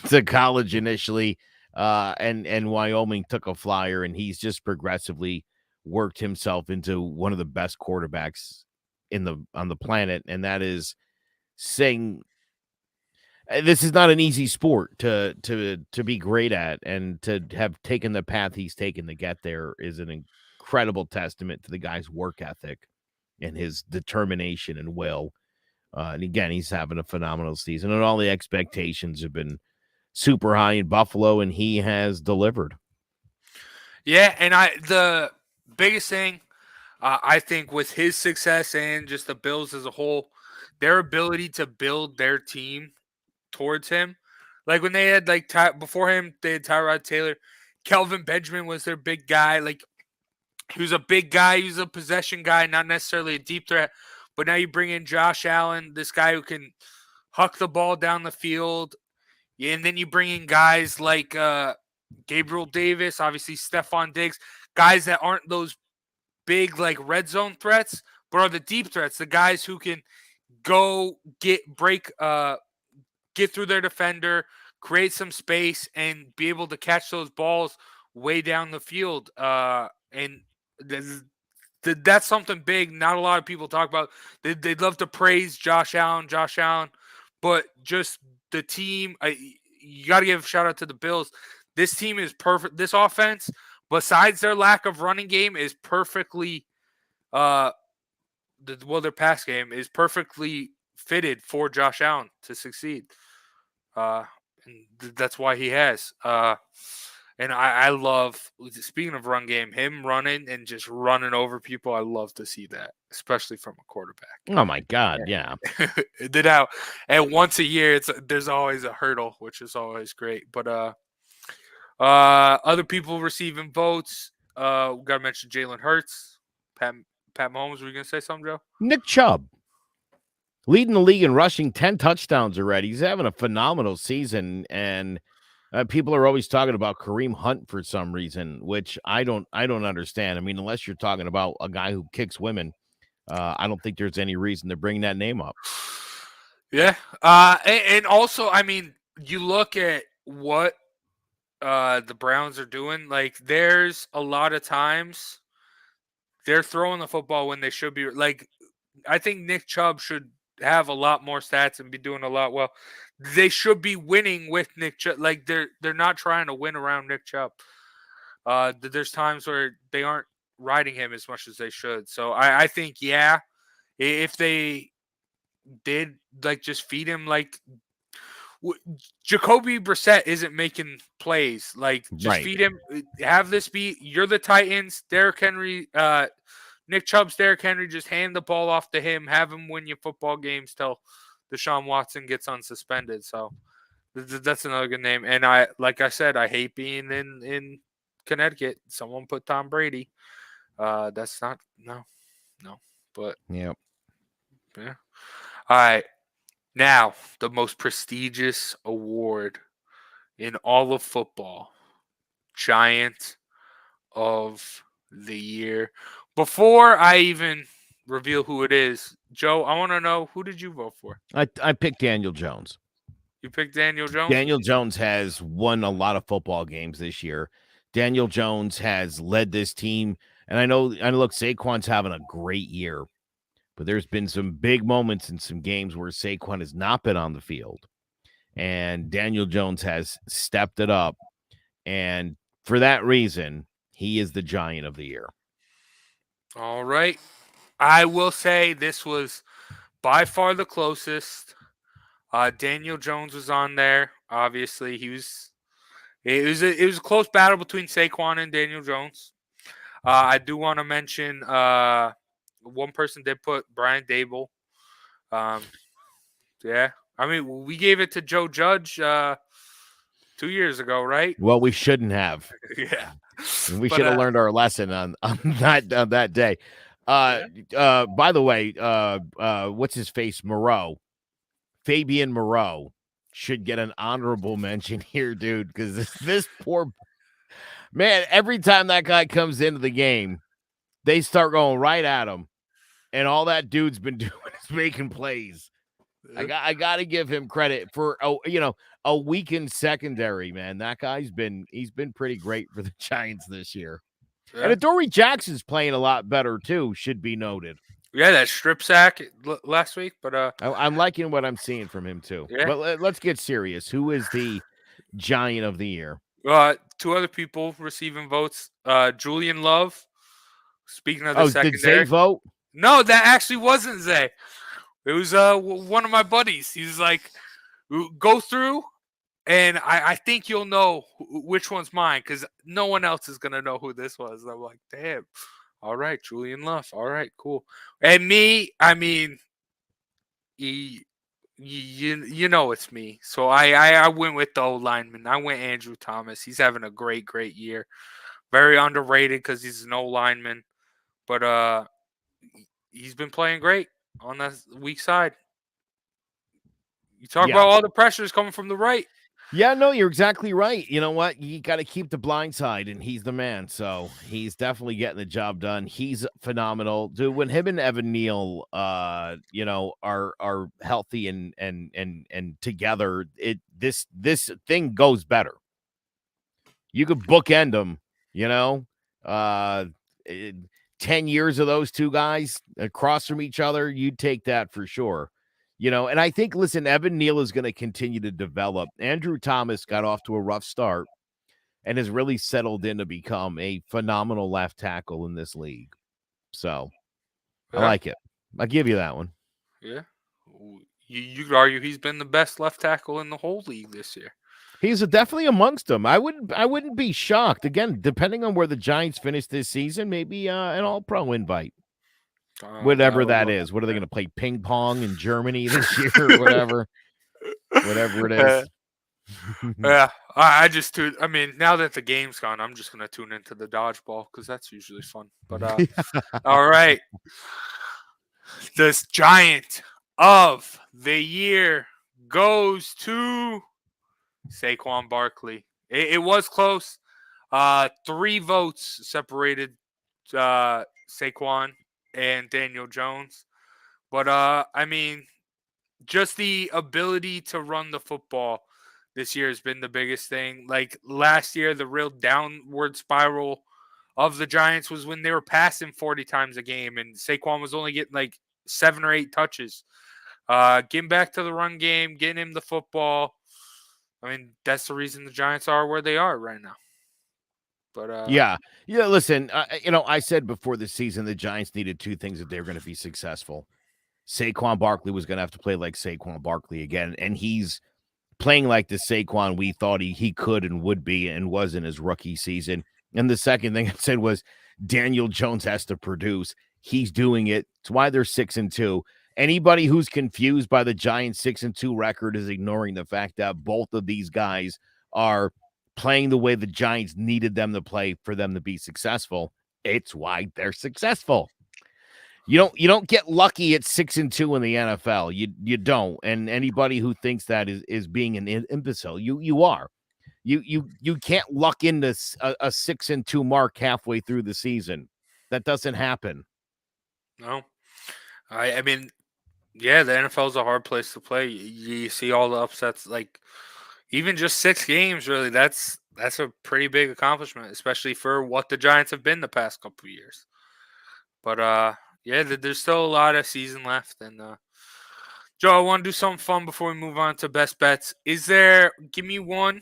to college initially, and Wyoming took a flyer, and he's just progressively worked himself into one of the best quarterbacks on the planet, and that is saying. this is not an easy sport to be great at, and to have taken the path he's taken to get there is an incredible testament to the guy's work ethic and his determination and will. And again, he's having a phenomenal season, and all the expectations have been super high in Buffalo, and he has delivered. Yeah, and the biggest thing I think with his success and just the Bills as a whole, their ability to build their team towards him. Like when they had before him, they had Tyrod Taylor. Kelvin Benjamin was their big guy. Like he was a big guy. He was a possession guy, not necessarily a deep threat. But now you bring in Josh Allen, this guy who can huck the ball down the field. Yeah, and then you bring in guys like Gabriel Davis, obviously Stephon Diggs, guys that aren't those big like red zone threats, but are the deep threats, the guys who can go get through their defender, create some space, and be able to catch those balls way down the field. And that's something big. Not a lot of people talk about. They'd love to praise Josh Allen, but just the team. You got to give a shout out to the Bills. This team is perfect. This offense, besides their lack of running game, is perfectly. Their pass game is perfectly fitted for Josh Allen to succeed. And that's why he has. And I love, speaking of run game, him running and just running over people. I love to see that, especially from a quarterback. Oh my God, yeah. And once a year, there's always a hurdle, which is always great. But other people receiving votes. We got to mention Jalen Hurts, Pat Mahomes. Were you gonna say something, Joe? Nick Chubb, leading the league in rushing, 10 touchdowns already. He's having a phenomenal season, and people are always talking about Kareem Hunt for some reason, which I don't understand. I mean, unless you're talking about a guy who kicks women, I don't think there's any reason to bring that name up. Yeah, and also, I mean, you look at what the Browns are doing. Like, there's a lot of times they're throwing the football when they should be. Like, I think Nick Chubb should have a lot more stats and be doing a lot well. They should be winning with Nick Chubb. Like, they're not trying to win around Nick Chubb. There's times where they aren't riding him as much as they should. So I think, yeah, if they did just feed him, Jacoby Brissett isn't making plays. Just feed him. Have this be, you're the Titans. Derrick Henry, Nick Chubb's Derrick Henry. Just hand the ball off to him. Have him win your football games till Deshaun Watson gets unsuspended. So that's another good name. And like I said, I hate being in Connecticut. Someone put Tom Brady. That's not no. But yeah. All right. Now, the most prestigious award in all of football, Giant of the Year. Before I even reveal who it is, Joe, I want to know, who did you vote for? I picked Daniel Jones. You picked Daniel Jones? Daniel Jones has won a lot of football games this year. Daniel Jones has led this team. And I know, look, Saquon's having a great year. But there's been some big moments in some games where Saquon has not been on the field. And Daniel Jones has stepped it up. And for that reason, he is the Giant of the Year. All right. I will say this was by far the closest. Daniel Jones was on there. Obviously, it was a close battle between Saquon and Daniel Jones. I do want to mention one person did put Brian Dable. Yeah. I mean, we gave it to Joe Judge 2 years ago, right? Well, we shouldn't have. Yeah. We should have learned our lesson on that day. By the way, what's his face? Fabian Moreau should get an honorable mention here, dude, because this poor man, every time that guy comes into the game, they start going right at him. And all that dude's been doing is making plays. I got to give him credit for a weakened secondary, man. That guy's been pretty great for the Giants this year. Yeah. And Adoree Jackson's playing a lot better too, should be noted. Yeah, that strip sack last week, but I'm liking what I'm seeing from him too. yeah. But let's get serious. Who is the Giant of the year? Two other people receiving votes. Julian Love. Speaking of the Oh, did Zay secondary, vote? no, that actually wasn't Zay. It was one of my buddies. He's like, go through, and I think you'll know which one's mine because no one else is gonna know who this was. And I'm like, damn. All right, Julian Love. All right, cool. And me, I mean, you know it's me. So I went with the old lineman. I went Andrew Thomas. He's having a great year. Very underrated because he's an old lineman, but he's been playing great on that weak side. You talk Yeah. about all the pressures coming from the right. Yeah, no, you're exactly right. You know what? You got to keep the blind side, and he's the man. So he's definitely getting the job done. He's phenomenal, dude. When him and Evan Neal, are healthy and together, this thing goes better. You could bookend them, you know. Uh, 10 years of those two guys across from each other, you'd take that for sure. You know, and I think, listen, Evan Neal is going to continue to develop. Andrew Thomas got off to a rough start and has really settled in to become a phenomenal left tackle in this league. So I like it. I'll give you that one. Yeah. You could argue he's been the best left tackle in the whole league this year. He's definitely amongst them. I wouldn't be shocked. Again, depending on where the Giants finish this season, maybe an all-pro invite. Whatever that is. What are they going to play ping pong in Germany this year or whatever? Whatever it is. Yeah, I just tune. I mean, now that the game's gone, I'm just gonna tune into the dodgeball because that's usually fun. But all right, this Giant of the year goes to Saquon Barkley. It was close. 3 votes separated Saquon and Daniel Jones. But I mean, just the ability to run the football this year has been the biggest thing. Like last year, the real downward spiral of the Giants was when they were passing 40 times a game, and Saquon was only getting like 7 or 8 touches. Getting back to the run game, getting him the football. I mean, that's the reason the Giants are where they are right now. But yeah. Listen, I said before the season the Giants needed 2 things if they were going to be successful. Saquon Barkley was going to have to play like Saquon Barkley again, and he's playing like the Saquon we thought he could and would be and was in his rookie season. And the second thing I said was Daniel Jones has to produce. He's doing it. It's why they're 6-2. Anybody who's confused by the Giants 6-2 record is ignoring the fact that both of these guys are playing the way the Giants needed them to play for them to be successful. It's why they're successful. You don't get lucky at 6-2 in the NFL. You don't. And anybody who thinks that is being an imbecile. You are. You can't luck into a 6-2 mark halfway through the season. That doesn't happen. No. I mean, yeah, the NFL is a hard place to play. You see all the upsets, like even just 6 games. Really, that's a pretty big accomplishment, especially for what the Giants have been the past couple of years. But yeah, there's still a lot of season left, and Joe, I want to do something fun before we move on to best bets. Give me one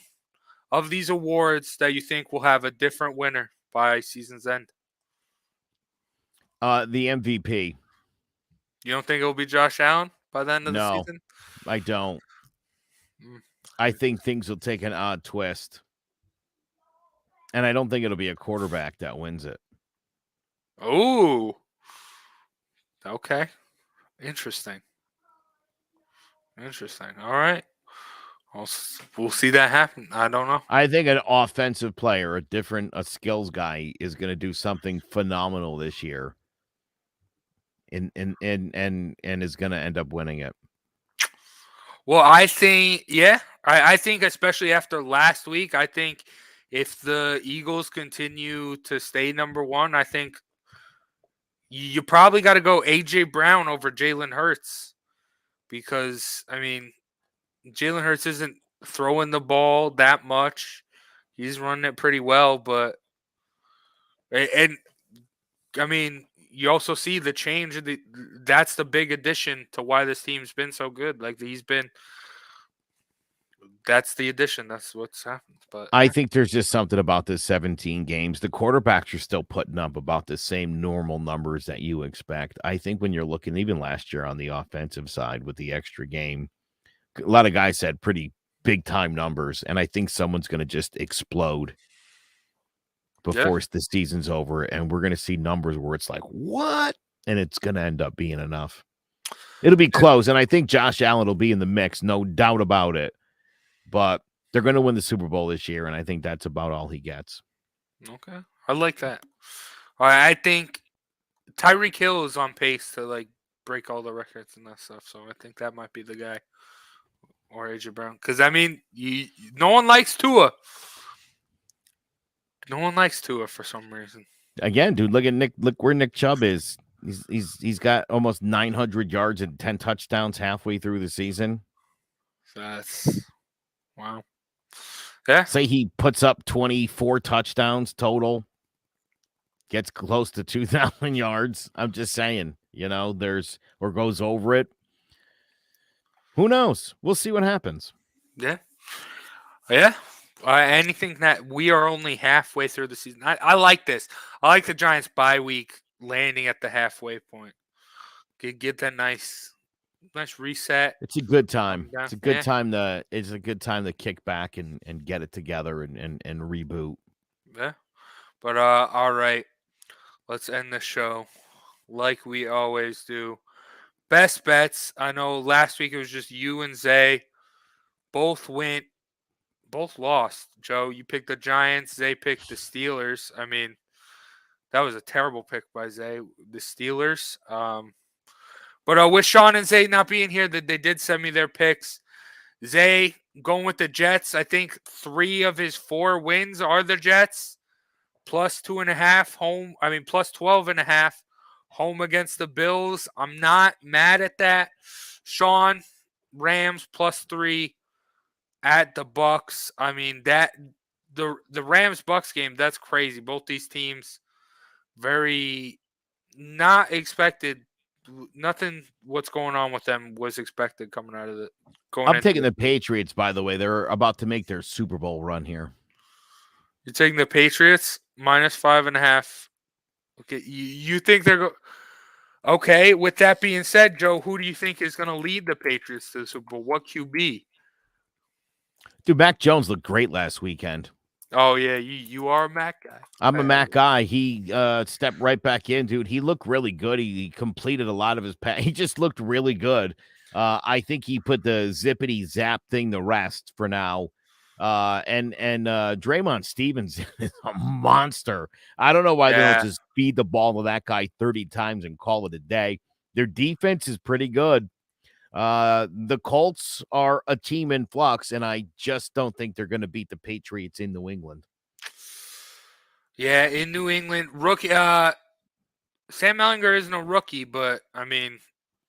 of these awards that you think will have a different winner by season's end? The MVP. You don't think it will be Josh Allen by the end of the season? No, I don't. I think things will take an odd twist. And I don't think it'll be a quarterback that wins it. Oh, okay. Interesting. All right. We'll see that happen. I don't know. I think an offensive player, a skills guy, is going to do something phenomenal this year, and is going to end up winning it. Well, I think, yeah, I think especially after last week, I think if the Eagles continue to stay number 1, I think you probably got to go AJ Brown over Jalen Hurts because, I mean, Jalen Hurts isn't throwing the ball that much. He's running it pretty well, but I mean, you also see the change. That's the big addition to why this team's been so good. Like that's the addition. That's what's happened. But I think there's just something about this 17 games. The quarterbacks are still putting up about the same normal numbers that you expect. I think when you're looking, even last year on the offensive side with the extra game, a lot of guys had pretty big time numbers, and I think someone's going to just explode before the season's over, and we're going to see numbers where it's like, what? And it's going to end up being enough. It'll be close, and I think Josh Allen will be in the mix, no doubt about it. But they're going to win the Super Bowl this year, and I think that's about all he gets. Okay. I like that. I think Tyreek Hill is on pace to, like, break all the records and that stuff, so I think that might be the guy. Or AJ Brown. Because, I mean, no one likes Tua. No one likes Tua for some reason. Again, dude, look at Nick. Look where Nick Chubb is. He's got almost 900 yards and 10 touchdowns halfway through the season. That's wow. Yeah. Say he puts up 24 touchdowns total. Gets close to 2,000 yards. I'm just saying, or goes over it. Who knows? We'll see what happens. Yeah. Yeah. Anything that we are only halfway through the season. I like this. I like the Giants bye week landing at the halfway point. Get that nice reset. It's a good time. It's a good time to kick back and get it together and reboot. Yeah. But all right. Let's end the show like we always do. Best bets. I know last week it was just you and Zay. Both lost. Joe, you picked the Giants. Zay picked the Steelers. I mean, that was a terrible pick by Zay. The Steelers. But with Sean and Zay not being here, they did send me their picks. Zay going with the Jets. I think 3 of his 4 wins are the Jets. Plus 2.5 home. I mean, plus 12.5 home against the Bills. I'm not mad at that. Sean, Rams plus 3 at the Bucks. I mean, that the Rams Bucks game, that's crazy. Both these teams very not expected. Nothing what's going on with them was expected coming out of I'm taking the Patriots, by the way. They're about to make their Super Bowl run here. You're taking the Patriots minus 5.5. Okay, you think they're going? Okay. With that being said, Joe, who do you think is going to lead the Patriots to the Super Bowl? What QB? Dude, Mac Jones looked great last weekend. Oh yeah, you are a Mac guy. I'm a Mac guy. He stepped right back in, dude. He looked really good. He completed a lot of his pass. He just looked really good. I think he put the zippity zap thing to rest for now. And Draymond Stevens is a monster. I don't know why they don't just feed the ball to that guy 30 times and call it a day. Their defense is pretty good. The Colts are a team in flux, and I just don't think they're going to beat the Patriots in New England. Yeah, in New England, rookie. Sam Ehlinger isn't a rookie, but I mean,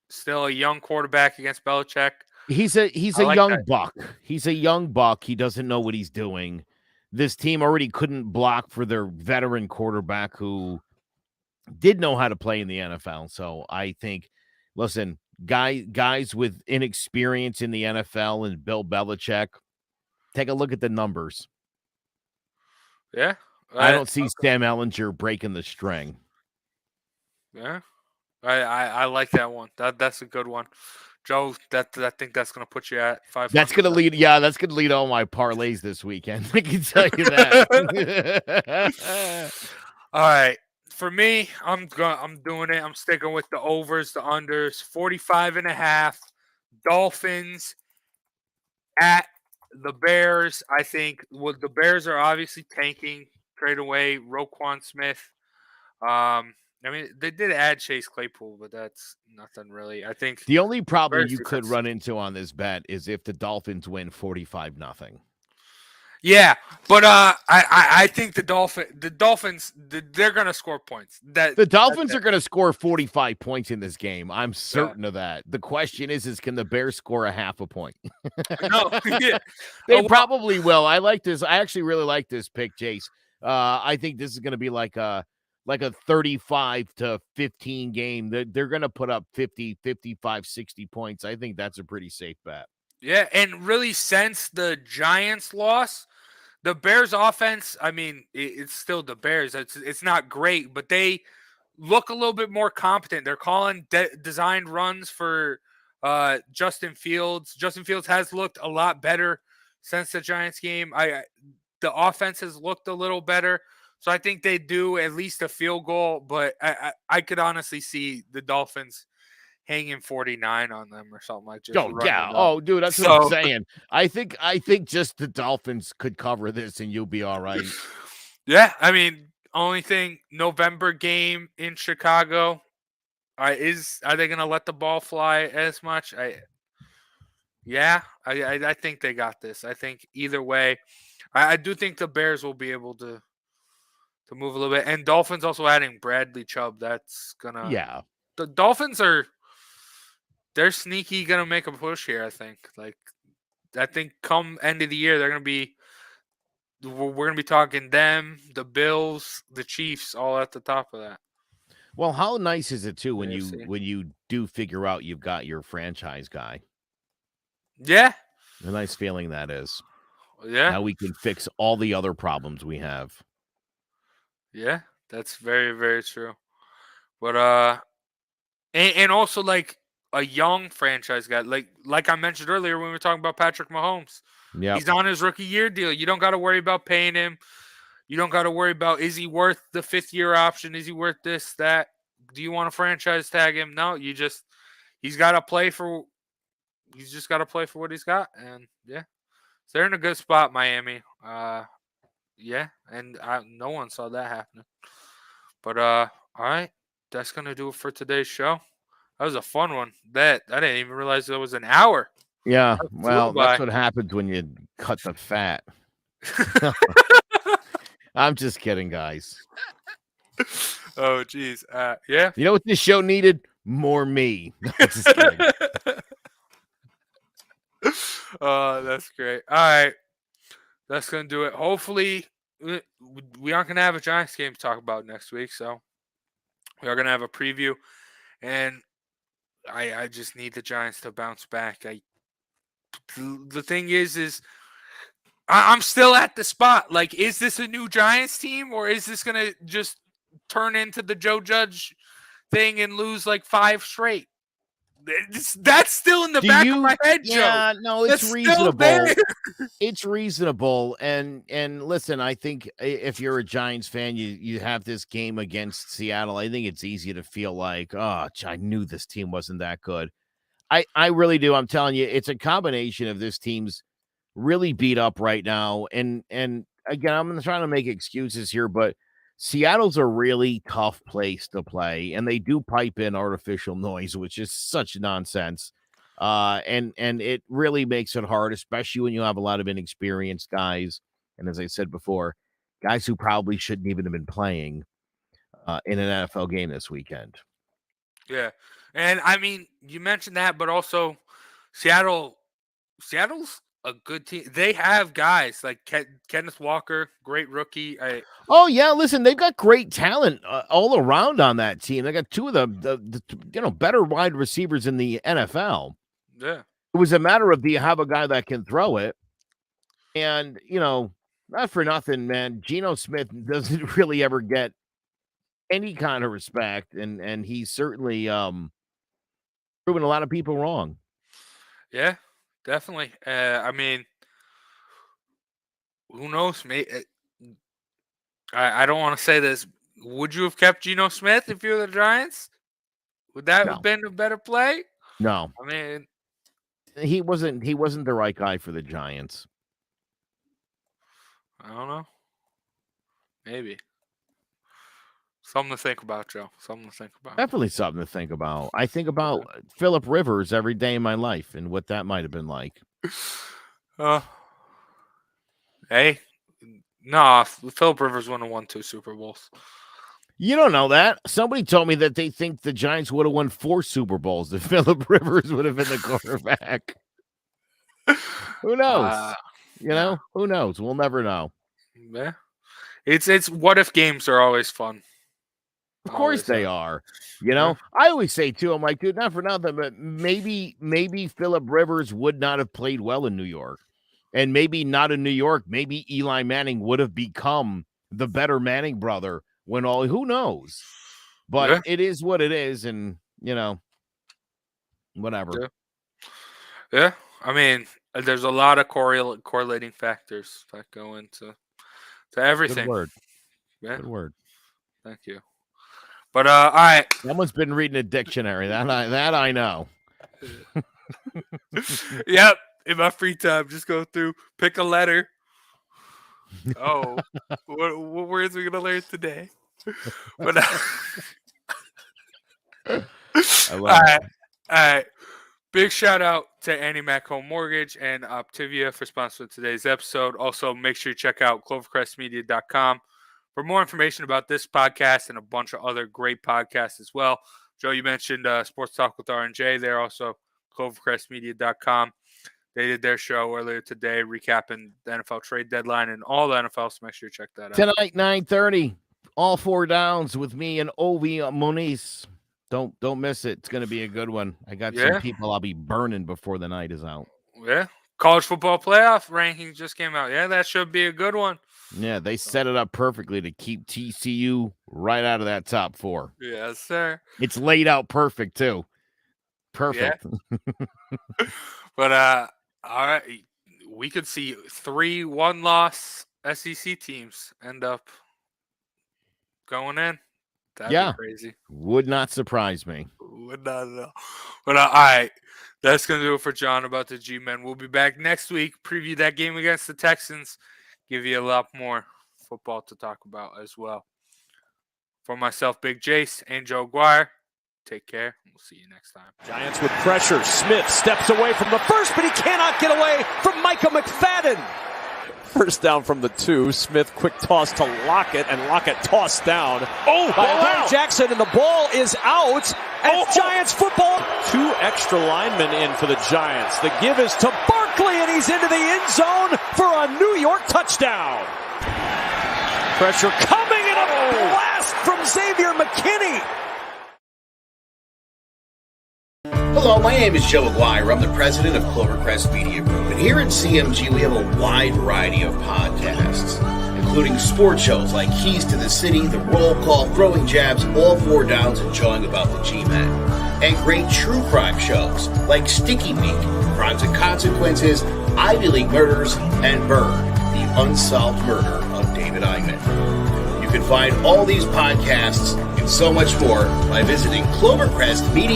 still a young quarterback against Belichick. He's a young buck. He's a young buck. He doesn't know what he's doing. This team already couldn't block for their veteran quarterback who did know how to play in the NFL. So I think, listen, guys with inexperience in the NFL and Bill Belichick, take a look at the numbers. Yeah. I don't see Sam Ehlinger breaking the string. Yeah. I like that one. That's a good one. Joe, I think that's going to put you at 500. That's going to lead. Yeah, that's going to lead all my parlays this weekend. I can tell you that. All right. For me, I'm doing it. I'm sticking with the overs, the unders, 45.5. Dolphins at the Bears. I think the Bears are obviously tanking, trade away Roquan Smith. I mean, they did add Chase Claypool, but that's nothing really. I think the only problem you could run into on this bet is if the Dolphins win 45-0. Yeah, but I think the Dolphins, they're going to score points. The Dolphins are going to score 45 points in this game. I'm certain of that. The question is can the Bears score a half a point? No, they probably will. I like this. I actually really like this pick, Jace. I think this is going to be like a like a 35-15 game. They're going to put up 50, 55, 60 points. I think that's a pretty safe bet. Yeah, and really since the Giants loss, the Bears offense, I mean, it's still the Bears. It's not great, but they look a little bit more competent. They're calling designed runs for Justin Fields. Justin Fields has looked a lot better since the Giants game. The offense has looked a little better. So I think they do at least a field goal, but I could honestly see the Dolphins hanging 49 on them or something like just Oh, yeah. it up. Oh, dude, that's what I'm saying. I think just the Dolphins could cover this and you'll be all right. Yeah, I mean, only thing, November game in Chicago. Are they going to let the ball fly as much? I think they got this. I think either way, I do think the Bears will be able to move a little bit. And Dolphins also adding Bradley Chubb. That's gonna The Dolphins they're sneaky gonna make a push here. I think come end of the year we're gonna be talking them, the Bills, the Chiefs, all at the top of that. Well, how nice is it too when you do figure out you've got your franchise guy? Yeah. A nice feeling that is. Yeah. Now we can fix all the other problems we have. Yeah, that's very, very true. But and also like a young franchise guy, like I mentioned earlier when we were talking about Patrick Mahomes. Yeah. He's on his rookie year deal. You don't got to worry about paying him. You don't got to worry about, is he worth the 5th-year option? Is he worth this, that? Do you want to franchise tag him? No, he's got to play for what he's got. And yeah, so they're in a good spot, Miami. Yeah, and no one saw that happening. But all right, that's gonna do it for today's show. That was a fun one. I didn't even realize it was an hour. Yeah, well, that's what happens when you cut the fat. I'm just kidding, guys. Oh, geez. Yeah. You know what this show needed? More me. Just kidding. That's great. All right. That's going to do it. Hopefully, we aren't going to have a Giants game to talk about next week. So we are going to have a preview. And I just need the Giants to bounce back. The thing is I'm still at the spot. Like, is this a new Giants team, or is this going to just turn into the Joe Judge thing and lose like 5 straight? That's still in the back of my head, Joe. Yeah, no, it's reasonable. It's reasonable. And listen, I think if you're a Giants fan, you have this game against Seattle. I think it's easy to feel like, oh, I knew this team wasn't that good. I really do. I'm telling you, it's a combination of this team's really beat up right now. And again, I'm trying to make excuses here, but Seattle's a really tough place to play, and they do pipe in artificial noise, which is such nonsense. And it really makes it hard, especially when you have a lot of inexperienced guys. And as I said before, guys who probably shouldn't even have been playing in an NFL game this weekend. Yeah. And I mean, you mentioned that, but also Seattle's a good team. They have guys like Kenneth Walker, great rookie. Oh yeah, listen, they've got great talent all around on that team. They got 2 of the better wide receivers in the NFL. Yeah, it was a matter of, do you have a guy that can throw it? And not for nothing, man, Geno Smith doesn't really ever get any kind of respect, and he's certainly proven a lot of people wrong. Yeah, definitely. I mean, who knows? I don't want to say this. Would you have kept Geno Smith if you were the Giants? Would that have been a better play? No. I mean, he wasn't the right guy for the Giants. I don't know. Maybe. Something to think about, Joe. Something to think about. Definitely something to think about. I think about Phillip Rivers every day in my life and what that might have been like. Hey, nah, Phillip Rivers wouldn't have won 2 Super Bowls. You don't know that. Somebody told me that they think the Giants would have won 4 Super Bowls if Phillip Rivers would have been the quarterback. Who knows? Who knows? We'll never know. Yeah. It's what if games are always fun. Of course they are. You know, I always say too, I'm like, dude, not for nothing, but maybe Phillip Rivers would not have played well in New York. And maybe not in New York. Maybe Eli Manning would have become the better Manning brother who knows? But it is what it is. And, you know, whatever. Yeah. I mean, there's a lot of correlating factors that go into everything. Good word. Yeah. Good word. Thank you. But all right. Someone's been reading a dictionary. That I know. Yep. In my free time, just go through, pick a letter. Oh, what words are we gonna learn today? But all right. Big shout out to Annie Mac Home Mortgage and Optivia for sponsoring today's episode. Also, make sure you check out clovercrestmedia.com for more information about this podcast and a bunch of other great podcasts as well. Joe, you mentioned Sports Talk with R&J. They're also clovercrestmedia.com. They did their show earlier today, recapping the NFL trade deadline and all the NFL, so make sure you check that out. Tonight, 9:30, all 4 downs with me and Ovi Moniz. Don't miss it. It's going to be a good one. I got some people I'll be burning before the night is out. Yeah. College football playoff rankings just came out. Yeah, that should be a good one. Yeah, they set it up perfectly to keep TCU right out of that top 4. Yes, sir. It's laid out perfect, too. Perfect. Yeah. But, all right, we could see 3 one-loss SEC teams end up going in. That'd be crazy. Would not surprise me. Would not at all. But all right, that's going to do it for John about the G-Men. We'll be back next week, preview that game against the Texans, give you a lot more football to talk about as well. For myself, Big Jace, and Joe Guire, take care. We'll see you next time. Giants with pressure. Smith steps away from the first, but he cannot get away from Micah McFadden. First down from the 2. Smith quick toss to Lockett, and Lockett tossed down by Adoree Jackson, and the ball is out. And it's Giants football. 2 extra linemen in for the Giants. The give is to Barkley, and he's into the end zone for a New York touchdown. Pressure coming, and a blast from Xavier McKinney. Hello, my name is Joe Aguirre. I'm the president of Clovercrest Media Group. And here at CMG, we have a wide variety of podcasts, including sports shows like Keys to the City, The Roll Call, Throwing Jabs, All 4 Downs, and Jawing About the G-Men. And great true crime shows like Sticky Week, Crimes and Consequences, Ivy League Murders, and Bird, the unsolved murder of David Eichmann. You can find all these podcasts and so much more by visiting Clovercrest Media.